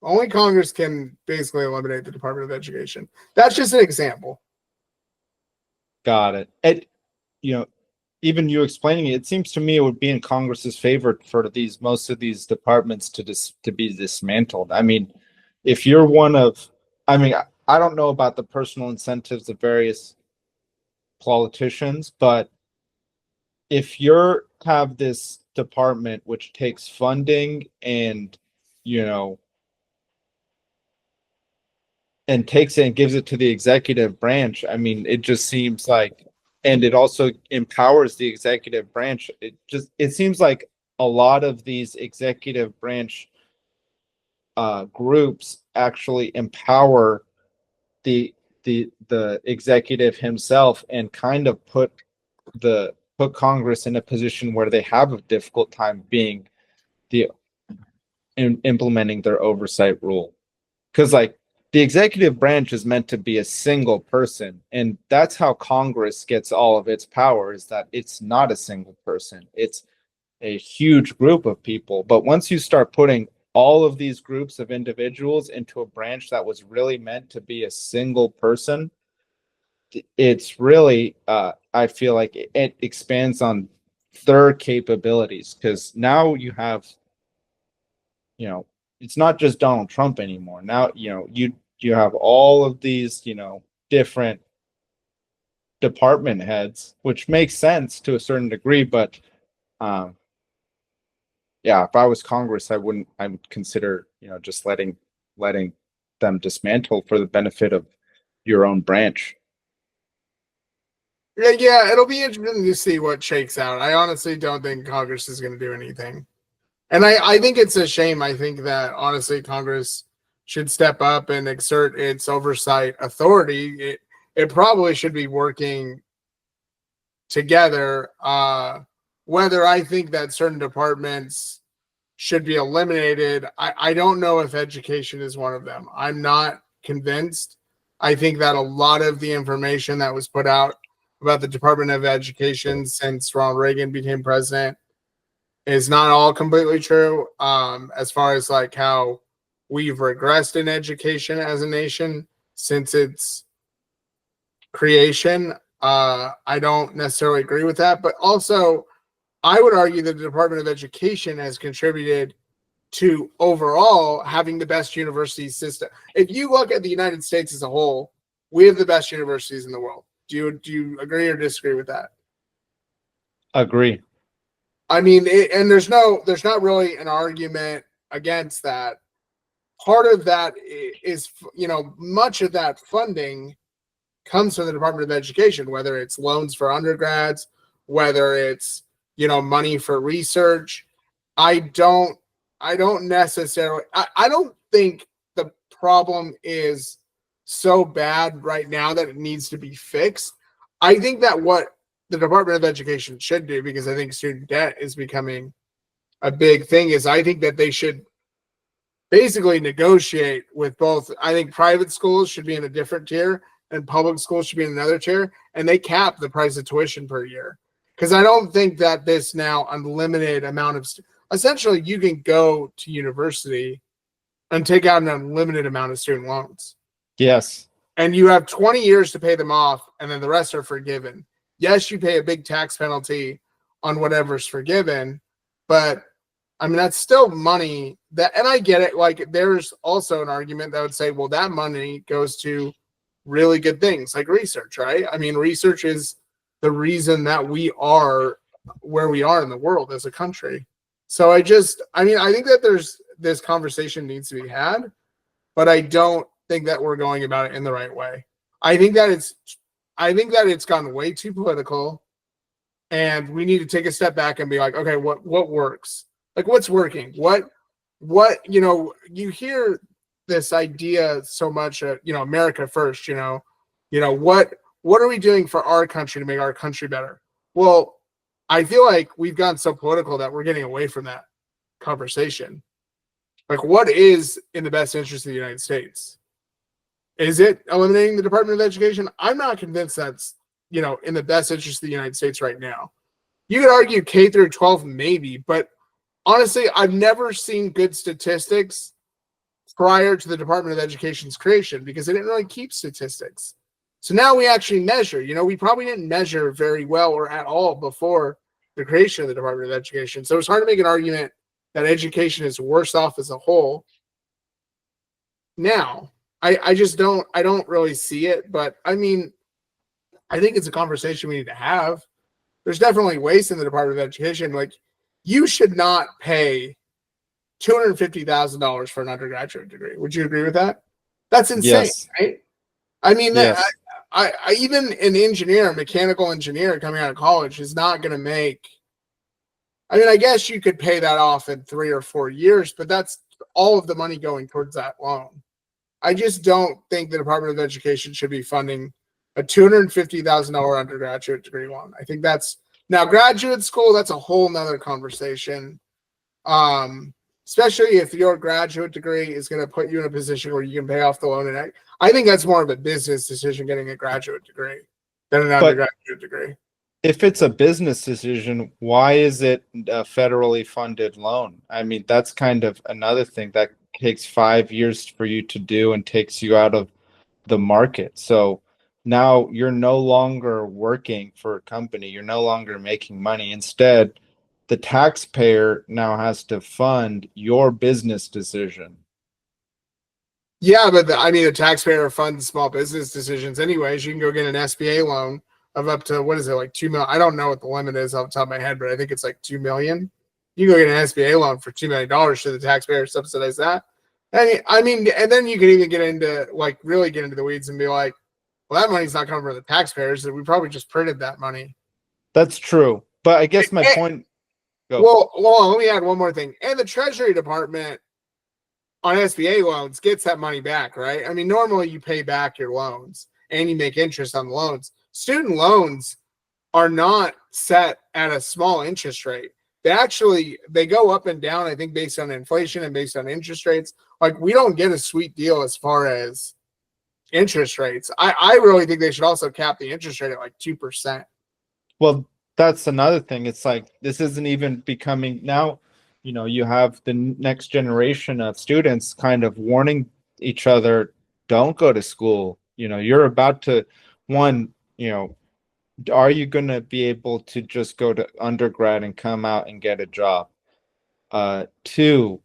[SPEAKER 1] Only Congress can basically eliminate the Department of Education. That's just an example.
[SPEAKER 2] Got it. And even you explaining it, it seems to me it would be in Congress's favor for most of these departments to be dismantled. I mean, if you're I don't know about the personal incentives of various politicians, but if you have this department which takes funding and and takes it and gives it to the executive branch, I mean, it just seems like, and it also empowers the executive branch. It seems like a lot of these executive branch groups actually empower the executive himself and kind of put Congress in a position where they have a difficult time implementing their oversight rule, because like the executive branch is meant to be a single person, and that's how Congress gets all of its power, is that it's not a single person, it's a huge group of people. But once you start putting all of these groups of individuals into a branch that was really meant to be a single person, it's really I feel like it expands on their capabilities, because now you have it's not just Donald Trump anymore. Now you have all of these different department heads, which makes sense to a certain degree. But yeah, if I was Congress, I would consider just letting them dismantle for the benefit of your own branch.
[SPEAKER 1] Yeah, it'll be interesting to see what shakes out. I honestly don't think Congress is going to do anything. And I think it's a shame. I think that honestly Congress should step up and exert its oversight authority. It probably should be working together. Whether I think that certain departments should be eliminated, I don't know if education is one of them. I'm not convinced. I think that a lot of the information that was put out about the Department of Education since Ronald Reagan became president is not all completely true. As far as like how we've regressed in education as a nation since its creation, I don't necessarily agree with that. But also, I would argue that the Department of Education has contributed to overall having the best university system. If you look at the United States as a whole, we have the best universities in the world. Do you agree or disagree with that?
[SPEAKER 2] Agree.
[SPEAKER 1] I mean, and there's not really an argument against that. Part of that is, much of that funding comes from the Department of Education, whether it's loans for undergrads, whether it's, money for research. I don't necessarily, I don't think the problem is so bad right now that it needs to be fixed. I think that what the Department of Education should do, because I think student debt is becoming a big thing, is I think that they should basically negotiate with both. I think private schools should be in a different tier and public schools should be in another tier, and they cap the price of tuition per year. Because I don't think that this now unlimited amount of, essentially you can go to university and take out an unlimited amount of student loans.
[SPEAKER 2] Yes.
[SPEAKER 1] And you have 20 years to pay them off, and then the rest are forgiven. Yes, you pay a big tax penalty on whatever's forgiven, but I mean, that's still money that, and I get it. Like, there's also an argument that would say, well, that money goes to really good things like research, right? I mean, research is the reason that we are where we are in the world as a country. So I think that there's this conversation needs to be had, but I don't think that we're going about it in the right way. I think that it's gotten way too political, and we need to take a step back and be like, okay, what works? Like, what's working? What you hear this idea so much, America first, what are we doing for our country to make our country better? Well, I feel like we've gotten so political that we're getting away from that conversation. Like, what is in the best interest of the United States? Is it eliminating the Department of Education? I'm not convinced that's, in the best interest of the United States right now. You could argue K through 12 maybe, but honestly, I've never seen good statistics prior to the Department of Education's creation because they didn't really keep statistics. So now we actually measure. We probably didn't measure very well or at all before the creation of the Department of Education. So it's hard to make an argument that education is worse off as a whole. Now, I don't really see it, but I mean, I think it's a conversation we need to have. There's definitely waste in the Department of Education. Like, you should not pay $250,000 for an undergraduate degree. Would you agree with that? That's insane,
[SPEAKER 2] Yes.
[SPEAKER 1] right? I mean,
[SPEAKER 2] Yes.
[SPEAKER 1] I even an engineer, mechanical engineer coming out of college is not going to make. I mean, I guess you could pay that off in 3 or 4 years, but that's all of the money going towards that loan. I just don't think the Department of Education should be funding a $250,000 undergraduate degree loan. I think that's now graduate school. That's a whole nother conversation. Especially if your graduate degree is going to put you in a position where you can pay off the loan. And I think that's more of a business decision getting a graduate degree than an undergraduate degree.
[SPEAKER 2] If it's a business decision, why is it a federally funded loan? I mean, that's kind of another thing that takes 5 years for you to do and takes you out of the market. So now you're no longer working for a company. You're no longer making money. Instead, the taxpayer now has to fund your business decision.
[SPEAKER 1] Yeah, but the taxpayer funds small business decisions anyways. You can go get an SBA loan of up to, what is it, like 2 million? I don't know what the limit is off the top of my head, but I think it's like 2 million. You can go get an SBA loan for $2 million. Should the taxpayer subsidize that? And I mean, and then you can even get into, like, really get into the weeds and be like, well, that money's not coming from the taxpayers. We probably just printed that money.
[SPEAKER 2] That's true. But I guess my point. Go.
[SPEAKER 1] Well, let me add one more thing. And the Treasury Department on SBA loans gets that money back, right? I mean, normally you pay back your loans and you make interest on the loans. Student loans are not set at a small interest rate. They go up and down, I think, based on inflation and based on interest rates. Like, we don't get a sweet deal as far as interest rates. I really think they should also cap the interest rate at like 2%.
[SPEAKER 2] Well, that's another thing. It's like this isn't even becoming now, you have the next generation of students kind of warning each other, don't go to school. You're about to, one, are you going to be able to just go to undergrad and come out and get a job? Two,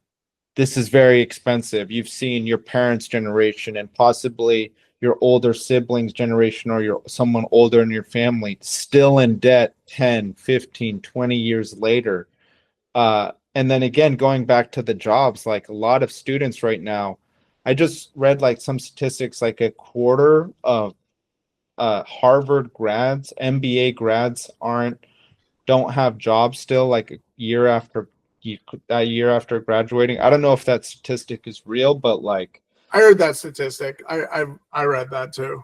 [SPEAKER 2] this is very expensive. You've seen your parents' generation and possibly your older siblings' generation or someone older in your family still in debt 10, 15, 20 years later. And then again, going back to the jobs, like a lot of students right now, I just read like some statistics, like a quarter of Harvard grads, MBA grads don't have jobs still, like a year after graduating. I don't know if that statistic is real, but like
[SPEAKER 1] I heard that statistic. I read that too.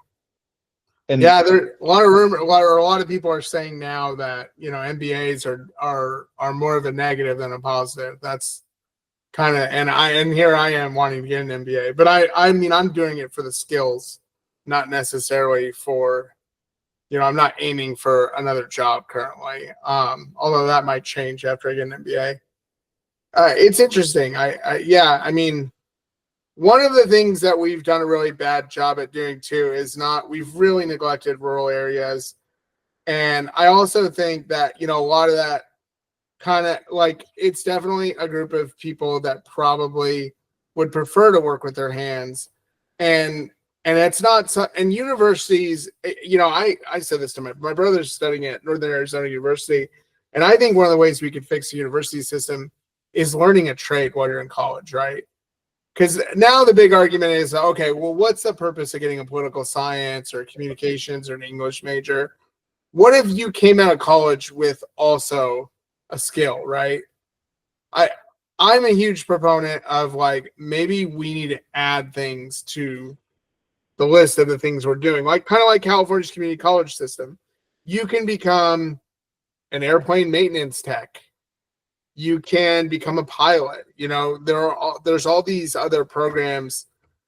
[SPEAKER 2] and
[SPEAKER 1] yeah, there a lot of rumor. A lot of people are saying now that MBAs are more of a negative than a positive. That's kind of and here I am wanting to get an MBA, but I mean I'm doing it for the skills, not necessarily for I'm not aiming for another job currently. Although that might change after I get an MBA. It's interesting. I mean, one of the things that we've done a really bad job at doing too is we've really neglected rural areas. And I also think that, a lot of that kind of like, it's definitely a group of people that probably would prefer to work with their hands. And it's not, and universities, I said this to my brother's studying at Northern Arizona University. And I think one of the ways we could fix the university system is learning a trade while you're in college, right? Because now the big argument is, okay, well, what's the purpose of getting a political science or communications or an English major? What if you came out of college with also a skill, right? I'm a huge proponent of like, maybe we need to add things to the list of the things we're doing, like kind of like California's community college system. You can become an airplane maintenance tech. You can become a pilot. There's all these other programs.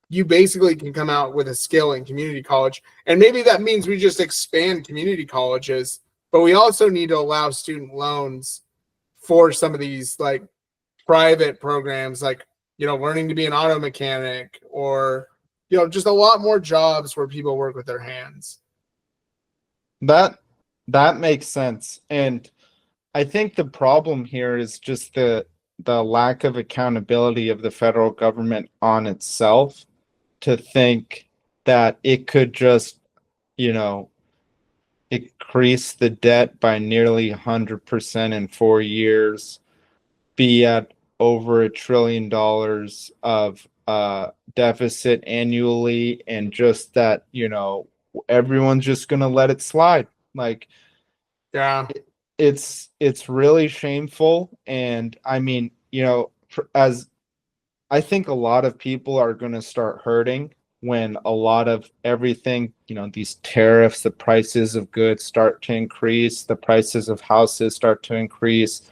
[SPEAKER 1] You basically can come out with a skill in community college. And maybe that means we just expand community colleges, but we also need to allow student loans for some of these like private programs, like, learning to be an auto mechanic or, just a lot more jobs where people work with their hands.
[SPEAKER 2] that makes sense. And I think the problem here is just the lack of accountability of the federal government on itself to think that it could just, increase the debt by nearly 100% in 4 years, be at over $1 trillion of deficit annually, and just that, everyone's just going to let it slide. Like,
[SPEAKER 1] Yeah.
[SPEAKER 2] It's really shameful. And I mean, as I think a lot of people are going to start hurting when a lot of everything, these tariffs, the prices of goods start to increase, the prices of houses start to increase.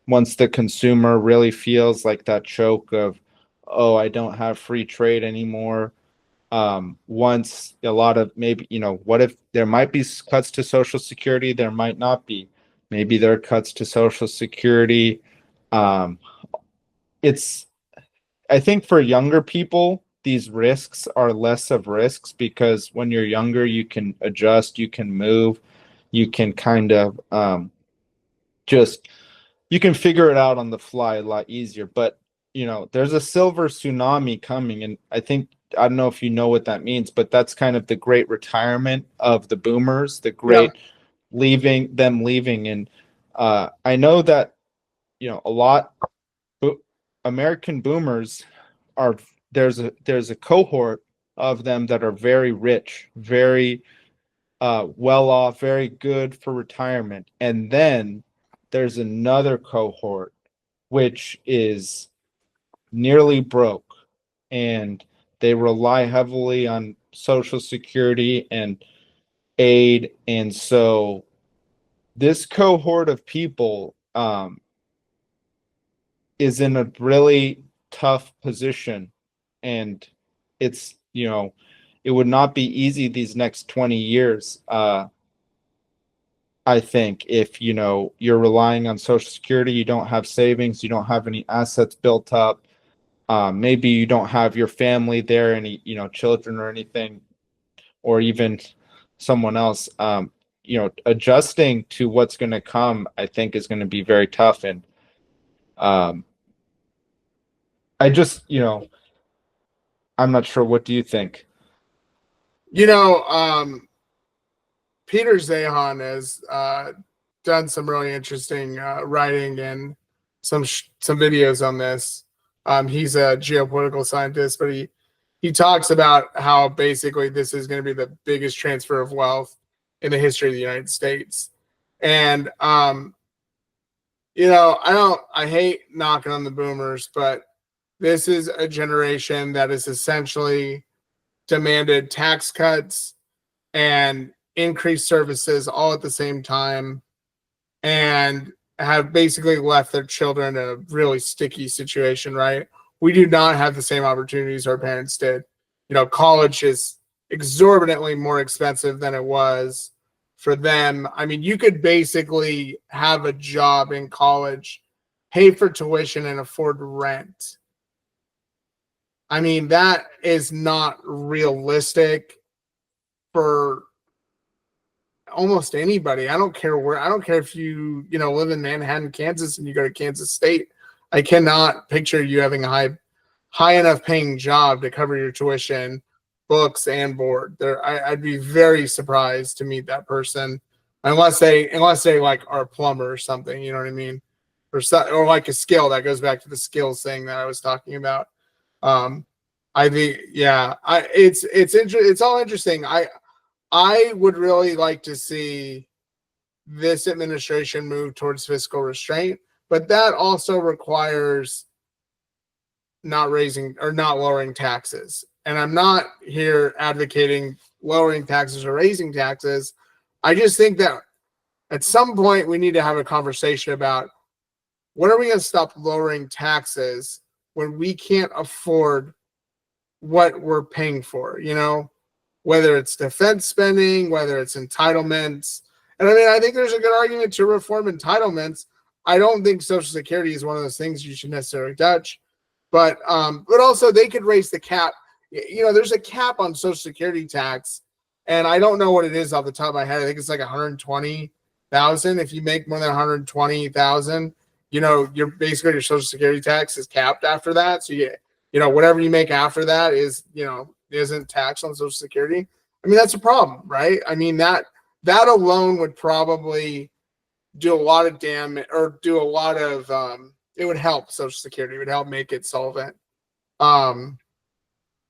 [SPEAKER 2] Once the consumer really feels like that choke of, oh, I don't have free trade anymore. Once a lot of maybe, what if there might be cuts to Social Security? There might not be. Maybe there are cuts to Social Security. I think for younger people, these risks are less of risks because when you're younger, you can adjust, you can move, you can kind of you can figure it out on the fly a lot easier. But, there's a silver tsunami coming. And I don't know if you know what that means, but that's kind of the great retirement of the boomers, the great leaving. And I know that, a lot American boomers there's a cohort of them that are very rich, very well off, very good for retirement. And then there's another cohort which is nearly broke, and they rely heavily on Social Security and aid. And so this cohort of people is in a really tough position, and it's, it would not be easy these next 20 years. I think if you're relying on Social Security, you don't have savings, you don't have any assets built up, maybe you don't have your family there, any children or anything, or even someone else. Adjusting to what's going to come, I think, is going to be very tough. And I just, I'm not sure. What do you think?
[SPEAKER 1] Peter Zahan has done some really interesting writing and some videos on this. He's a geopolitical scientist, but he talks about how basically this is going to be the biggest transfer of wealth in the history of the United States. And I hate knocking on the boomers, but this is a generation that has essentially demanded tax cuts and increased services all at the same time, and have basically left their children in a really sticky situation, right? We do not have the same opportunities our parents did. College is exorbitantly more expensive than it was for them. I mean, you could basically have a job in college, pay for tuition, and afford rent. I mean, that is not realistic for almost anybody. I don't care where. I don't care if you live in Manhattan, Kansas, and you go to Kansas State. I cannot picture you having a high enough paying job to cover your tuition, books, and board. I'd be very surprised to meet that person, unless they like are a plumber or something. You know what I mean? Or like a skill. That goes back to the skills thing that I was talking about. I think, yeah, it's all interesting. I would really like to see this administration move towards fiscal restraint, but that also requires not lowering taxes. And I'm not here advocating lowering taxes or raising taxes. I just think that at some point we need to have a conversation about, when are we going to stop lowering taxes when we can't afford what we're paying for, whether it's defense spending, whether it's entitlements. And I mean, I think there's a good argument to reform entitlements. I don't think Social Security is one of those things you should necessarily touch, but also they could raise the cap. There's a cap on Social Security tax, and I don't know what it is off the top of my head. I think it's like 120,000. If you make more than 120,000, you're basically, your Social Security tax is capped after that. So whatever you make after that isn't taxed on Social Security. I mean, that's a problem, right? I mean, that alone would probably do a lot of damage, or do a lot of it would help Social Security. It would help make it solvent.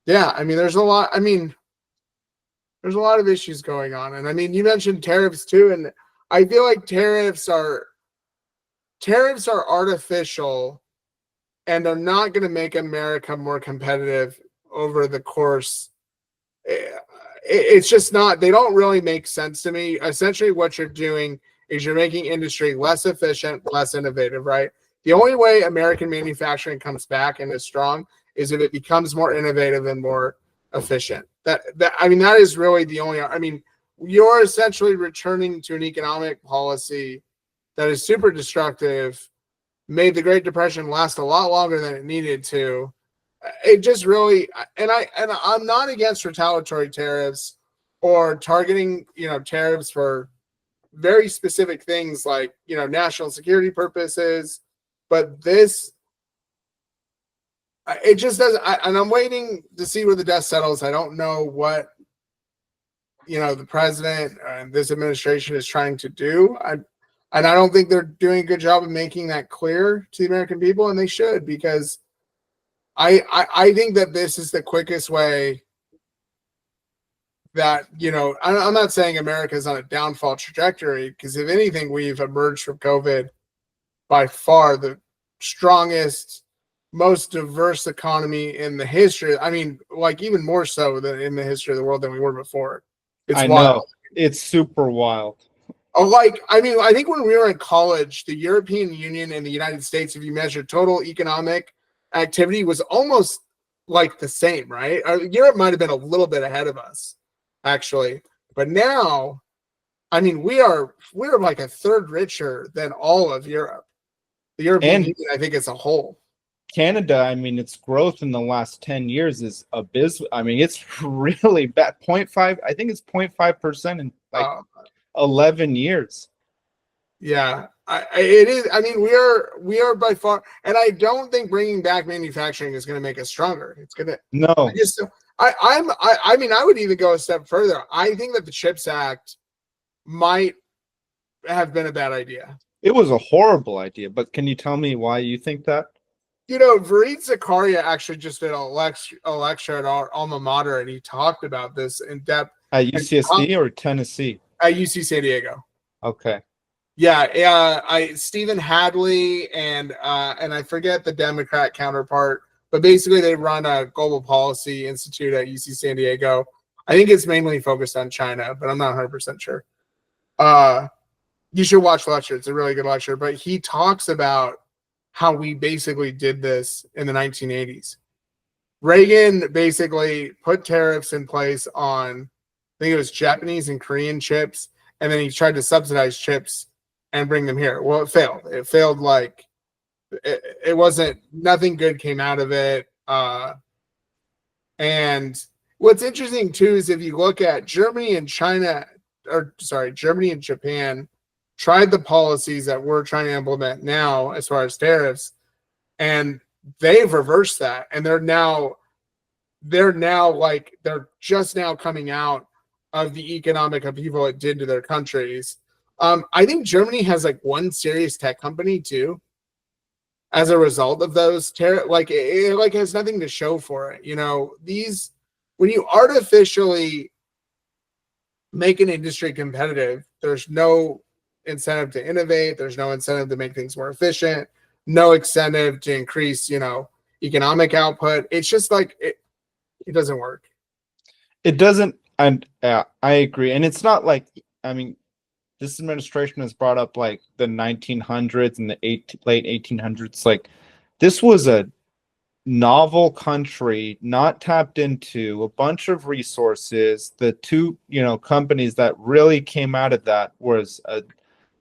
[SPEAKER 1] Yeah, I mean, there's a lot of issues going on. And I mean, you mentioned tariffs too, and I feel like tariffs are artificial, and they're not going to make America more competitive over the course. It's just not. They don't really make sense to me. Essentially, what you're doing is you're making industry less efficient, less innovative, right? The only way American manufacturing comes back and is strong is if it becomes more innovative and more efficient. That is really the only. I mean, you're essentially returning to an economic policy that is super destructive, made the Great Depression last a lot longer than it needed to. It just really, and I'm not against retaliatory tariffs or targeting, tariffs for very specific things like, national security purposes. But this, it just doesn't, and I'm waiting to see where the dust settles. I don't know what, the president and this administration is trying to do. And I don't think they're doing a good job of making that clear to the American people, and they should, because I think that this is the quickest way that, I'm not saying America's on a downfall trajectory, because if anything, we've emerged from COVID by far the strongest, most diverse economy in the history. I mean, like even more so than in the history of the world than we were before. It's
[SPEAKER 2] I
[SPEAKER 1] wild.
[SPEAKER 2] know. It's super wild.
[SPEAKER 1] I think when we were in college, the European Union and the United States, if you measure total economic activity, was almost like the same, right? Europe might have been a little bit ahead of us, actually. But now, I mean, we're like a third richer than all of Europe. The European
[SPEAKER 2] And
[SPEAKER 1] Union, I think, as a whole.
[SPEAKER 2] Canada, I mean, its growth in the last 10 years is abysmal. I mean, it's really bad. 0.5, I think it's 0.5% in like 11 years.
[SPEAKER 1] Yeah, it is. I mean, we are by far, and I don't think bringing back manufacturing is going to make us stronger. It's going to.
[SPEAKER 2] No.
[SPEAKER 1] I mean, I would even go a step further. I think that the CHIPS Act might have been a bad idea.
[SPEAKER 2] It was a horrible idea, but can you tell me why you think that?
[SPEAKER 1] Fareed Zakaria actually just did a lecture at our alma mater, and he talked about this in depth.
[SPEAKER 2] At UCSD or Tennessee?
[SPEAKER 1] At UC San Diego.
[SPEAKER 2] Okay.
[SPEAKER 1] Yeah, Stephen Hadley and I forget the Democrat counterpart, but basically they run a global policy institute at UC San Diego. I think it's mainly focused on China, but I'm not 100% sure. You should watch the lecture. It's a really good lecture, but he talks about how we basically did this in the 1980s. Reagan basically put tariffs in place on, I think it was Japanese and Korean chips, and then he tried to subsidize chips and bring them here. Well, it failed. It failed like it wasn't, nothing good came out of it. And what's interesting too is if you look at Germany and Japan tried the policies that we're trying to implement now as far as tariffs, and they've reversed that, and they're just now coming out of the economic upheaval it did to their countries. I think Germany has like one serious tech company too, as a result of those tariffs. Like it has nothing to show for it. When you artificially make an industry competitive, there's no incentive to innovate. There's no incentive to make things more efficient. No incentive to increase, economic output. It's just like it doesn't work.
[SPEAKER 2] It doesn't, and I agree. And it's not like, I mean, this administration has brought up like the 1900s and the late 1800s. Like, this was a novel country, not tapped into, a bunch of resources. The two, companies that really came out of that was a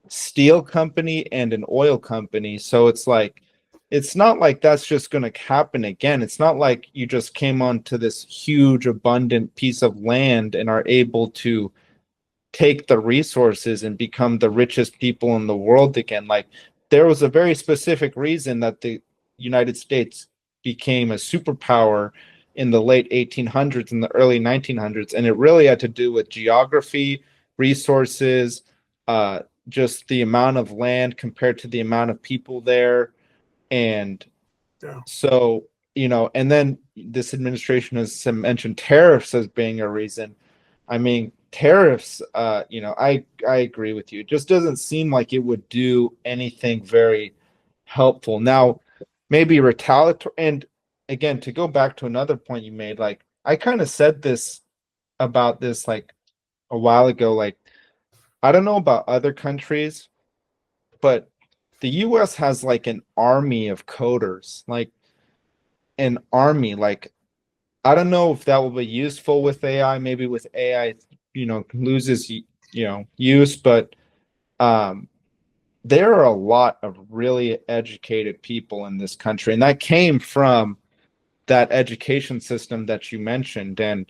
[SPEAKER 2] steel company and an oil company. So it's like, it's not like that's just going to happen again. It's not like you just came onto this huge, abundant piece of land and are able to take the resources and become the richest people in the world again. Like, there was a very specific reason that the United States became a superpower in the late 1800s and the early 1900s, and it really had to do with geography, resources, just the amount of land compared to the amount of people there. And so, and then this administration has mentioned tariffs as being a reason. I mean, tariffs, I agree with you. It just doesn't seem like it would do anything very helpful. Now, maybe retaliatory. And again, to go back to another point you made, like, I kind of said this about this like a while ago. Like, I don't know about other countries, but the US has like an army of coders, like an army. Like, I don't know if that will be useful with AI. Maybe with AI, loses, use, but there are a lot of really educated people in this country, and that came from that education system that you mentioned. And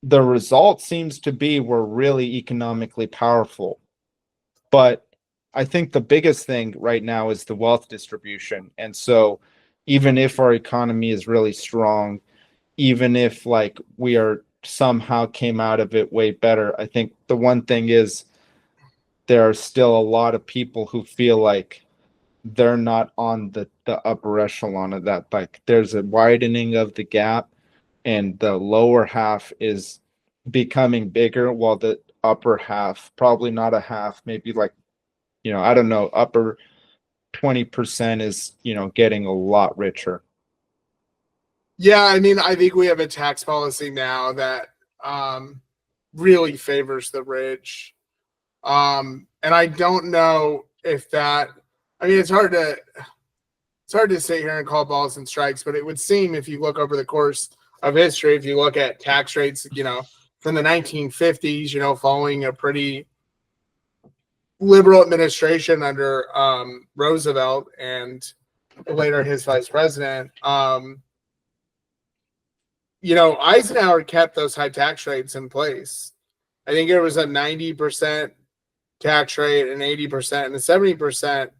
[SPEAKER 2] the result seems to be we're really economically powerful. But I think the biggest thing right now is the wealth distribution. And so even if our economy is really strong, even if like we are somehow came out of it way better, I think the one thing is there are still a lot of people who feel like they're not on the upper echelon of that. Like, there's a widening of the gap, and the lower half is becoming bigger, while the upper half, probably not a half, maybe like, I don't know, upper 20% is, getting a lot richer.
[SPEAKER 1] Yeah, I mean, I think we have a tax policy now that really favors the rich. And I don't know if that, I mean, it's hard to sit here and call balls and strikes, but it would seem, if you look over the course of history, if you look at tax rates, from the 1950s, following a pretty liberal administration under Roosevelt and later his vice president, Eisenhower kept those high tax rates in place. I think it was a 90% tax rate, an 80%, and a 70%.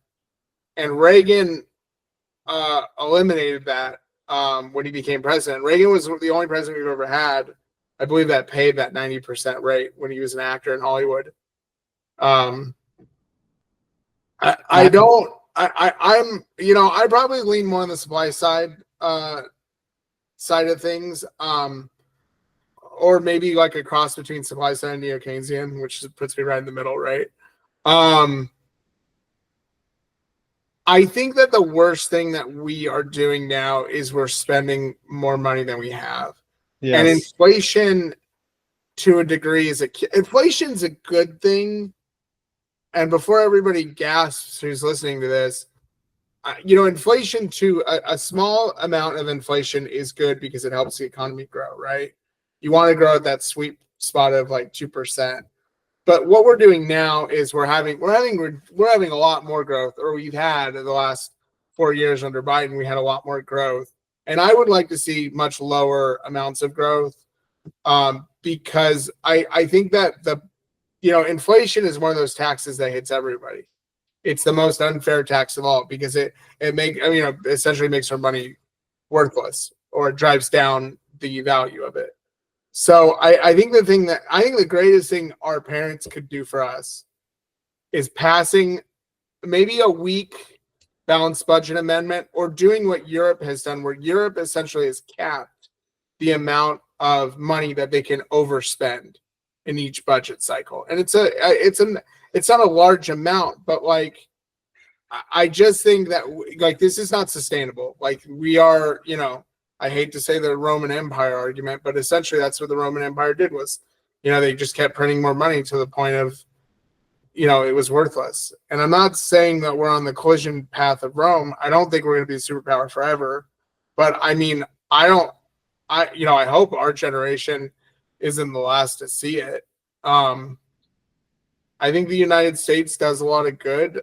[SPEAKER 1] And Reagan eliminated that when he became president. Reagan was the only president we've ever had, I believe, that paid that 90% rate when he was an actor in Hollywood. I'm I probably lean more on the supply side of things, or maybe like a cross between supply side and neo-Keynesian, which puts me right in the middle, right? I think that the worst thing that we are doing now is we're spending more money than we have.
[SPEAKER 2] Yes.
[SPEAKER 1] And inflation, to a degree, inflation's a good thing. And before everybody gasps who's listening to this, inflation, to a small amount of inflation is good because it helps the economy grow, right? You want to grow at that sweet spot of like 2%. But what we're doing now is we're having a lot more growth, or we've had in the last 4 years under Biden. We had a lot more growth, and I would like to see much lower amounts of growth, because I think that inflation is one of those taxes that hits everybody. It's the most unfair tax of all because it essentially makes our money worthless, or it drives down the value of it. So I think the greatest thing our parents could do for us is passing maybe a weak balanced budget amendment, or doing what Europe has done, where Europe essentially has capped the amount of money that they can overspend in each budget cycle. And it's not a large amount, but like, I just think that like this is not sustainable. Like we are, I hate to say the Roman Empire argument, but essentially that's what the Roman Empire did was, they just kept printing more money to the point of, it was worthless. And I'm not saying that we're on the collision path of Rome. I don't think we're going to be a superpower forever. But I mean, I hope our generation isn't the last to see it. I think the United States does a lot of good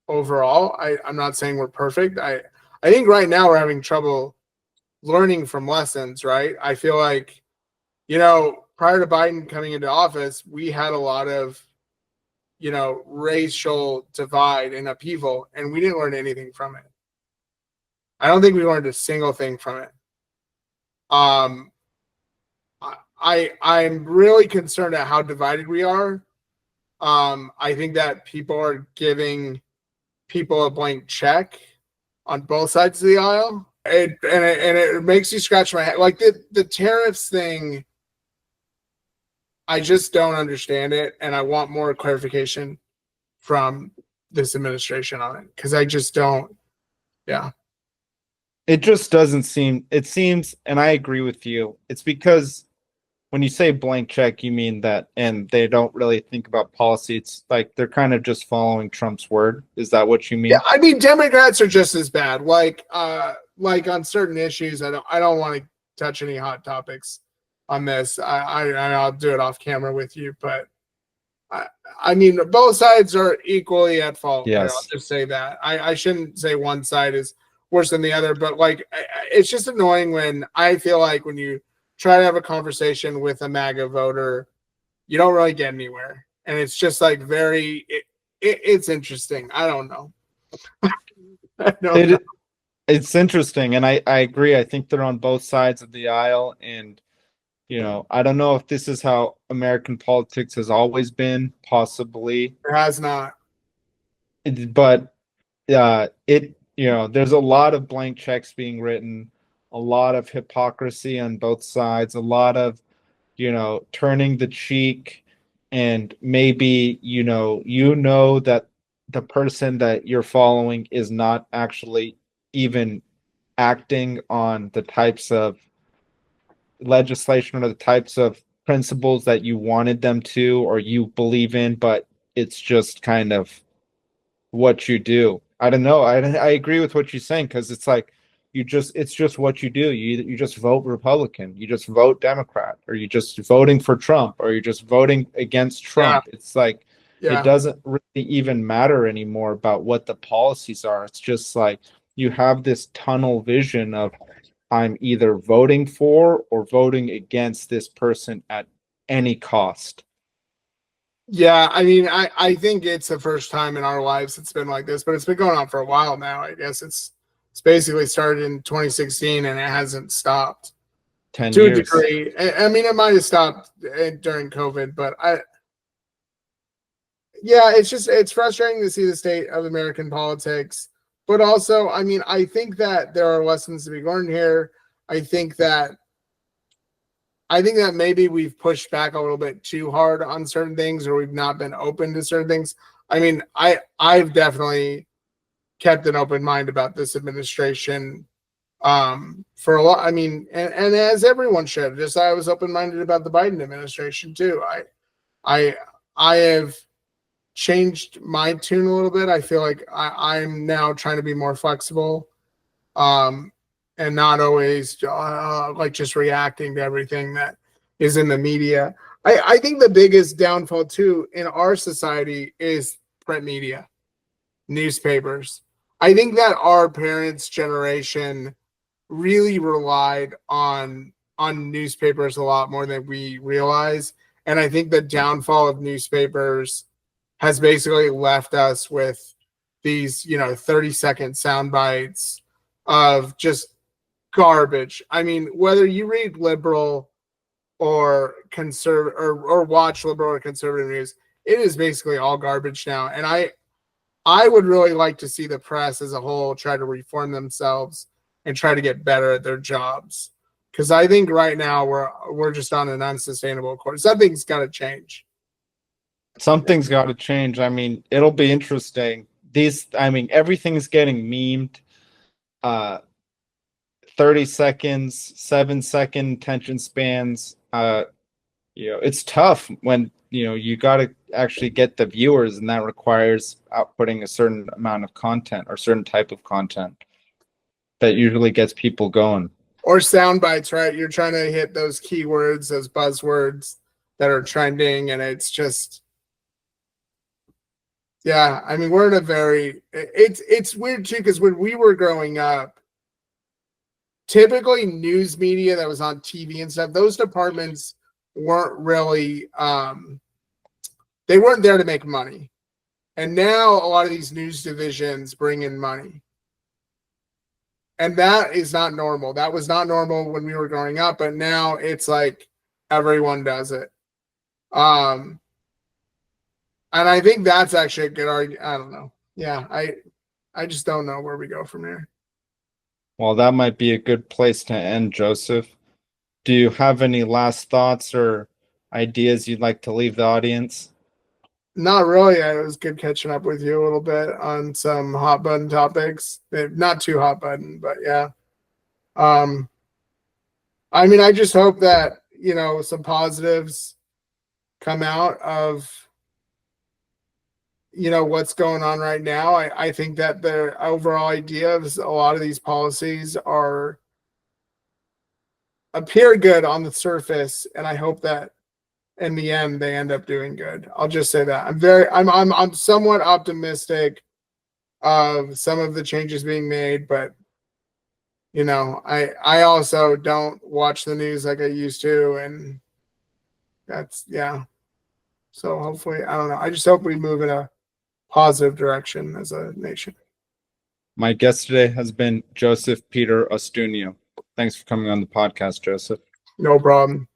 [SPEAKER 1] overall. I'm not saying we're perfect. I think right now we're having trouble learning from lessons, right? I feel like, prior to Biden coming into office, we had a lot of, racial divide and upheaval, and we didn't learn anything from it. I don't think we learned a single thing from it. I'm really concerned at how divided we are. I think that people are giving people a blank check on both sides of the aisle. And it makes you scratch my head. Like the tariffs thing, I just don't understand it, and I want more clarification from this administration on it, because I just don't. Yeah.
[SPEAKER 2] It just doesn't seem, it seems, and I agree with you, it's because when you say blank check, you mean that, and they don't really think about policy. It's like they're kind of just following Trump's word. Is that what you mean?
[SPEAKER 1] Yeah, I mean, Democrats are just as bad. Like on certain issues, I don't want to touch any hot topics on this. I'll do it off camera with you, but I mean, both sides are equally at fault.
[SPEAKER 2] Yes.
[SPEAKER 1] I'll just say that. I shouldn't say one side is worse than the other, but like, it's just annoying when I feel like when you try to have a conversation with a MAGA voter, you don't really get anywhere. And it's just like it's interesting. I don't know.
[SPEAKER 2] It's interesting. And I agree. I think they're on both sides of the aisle. And, I don't know if this is how American politics has always been, possibly.
[SPEAKER 1] It has not.
[SPEAKER 2] But there's a lot of blank checks being written, a lot of hypocrisy on both sides, a lot of, turning the cheek, and maybe, that the person that you're following is not actually even acting on the types of legislation or the types of principles that you wanted them to or you believe in, but it's just kind of what you do. I don't know. I agree with what you're saying, because it's like it's just what you do. You just vote Republican, you just vote Democrat, or you just voting for Trump, or you're just voting against
[SPEAKER 1] Yeah.
[SPEAKER 2] Trump. It's like it
[SPEAKER 1] Yeah.
[SPEAKER 2] doesn't really even matter anymore about what the policies are. It's just like you have this tunnel vision of I'm either voting for or voting against this person at any cost.
[SPEAKER 1] Yeah, I mean, I think it's the first time in our lives it's been like this, but it's been going on for a while now. I guess it's basically started in 2016 and it hasn't stopped
[SPEAKER 2] 10
[SPEAKER 1] to a
[SPEAKER 2] years.
[SPEAKER 1] degree. I mean, it might have stopped during COVID, but yeah, it's frustrating to see the state of American politics. But also, I mean, I think that there are lessons to be learned here. I think that maybe we've pushed back a little bit too hard on certain things, or we've not been open to certain things. I mean, I've definitely kept an open mind about this administration for a lot. I mean, and as everyone should. Just I was open minded about the Biden administration too. I have changed my tune a little bit. I feel like I'm now trying to be more flexible. And not always like just reacting to everything that is in the media. I think the biggest downfall too in our society is print media, newspapers. I think that our parents' generation really relied on newspapers a lot more than we realize. And I think the downfall of newspapers has basically left us with these, 30-second sound bites of just garbage. I mean, whether you read liberal or conservative or watch liberal or conservative news, it is basically all garbage now. And I would really like to see the press as a whole try to reform themselves and try to get better at their jobs. Because I think right now we're just on an unsustainable course. Something's got to change.
[SPEAKER 2] Something's got to change. I mean, it'll be interesting. Everything's getting memed. 30 seconds, 7-second attention spans. It's tough when, you got to actually get the viewers, and that requires outputting a certain amount of content or certain type of content that usually gets people going.
[SPEAKER 1] Or sound bites, right? You're trying to hit those keywords, those buzzwords that are trending, and it's just, yeah. I mean, we're in a very it's weird too, because when we were growing up, typically news media that was on TV and stuff, those departments weren't really they weren't there to make money. And now a lot of these news divisions bring in money. And that is not normal. That was not normal when we were growing up, but now it's like everyone does it. And I think that's actually a good argument. I don't know. Yeah, I just don't know where we go from here.
[SPEAKER 2] Well, that might be a good place to end, Joseph. Do you have any last thoughts or ideas you'd like to leave the audience?
[SPEAKER 1] Not really. It was good catching up with you a little bit on some hot button topics. Not too hot button, but yeah. I mean, I just hope that, some positives come out of, what's going on right now. I think that the overall idea of a lot of these policies appear good on the surface, and I hope that in the end they end up doing good. I'll just say that I'm somewhat optimistic of some of the changes being made, but I also don't watch the news like I used to, and that's, yeah. So hopefully, I don't know. I just hope we move in a positive direction as a nation.
[SPEAKER 2] My guest today has been Joseph Peter Ostunio. Thanks for coming on the podcast, Joseph.
[SPEAKER 1] No problem.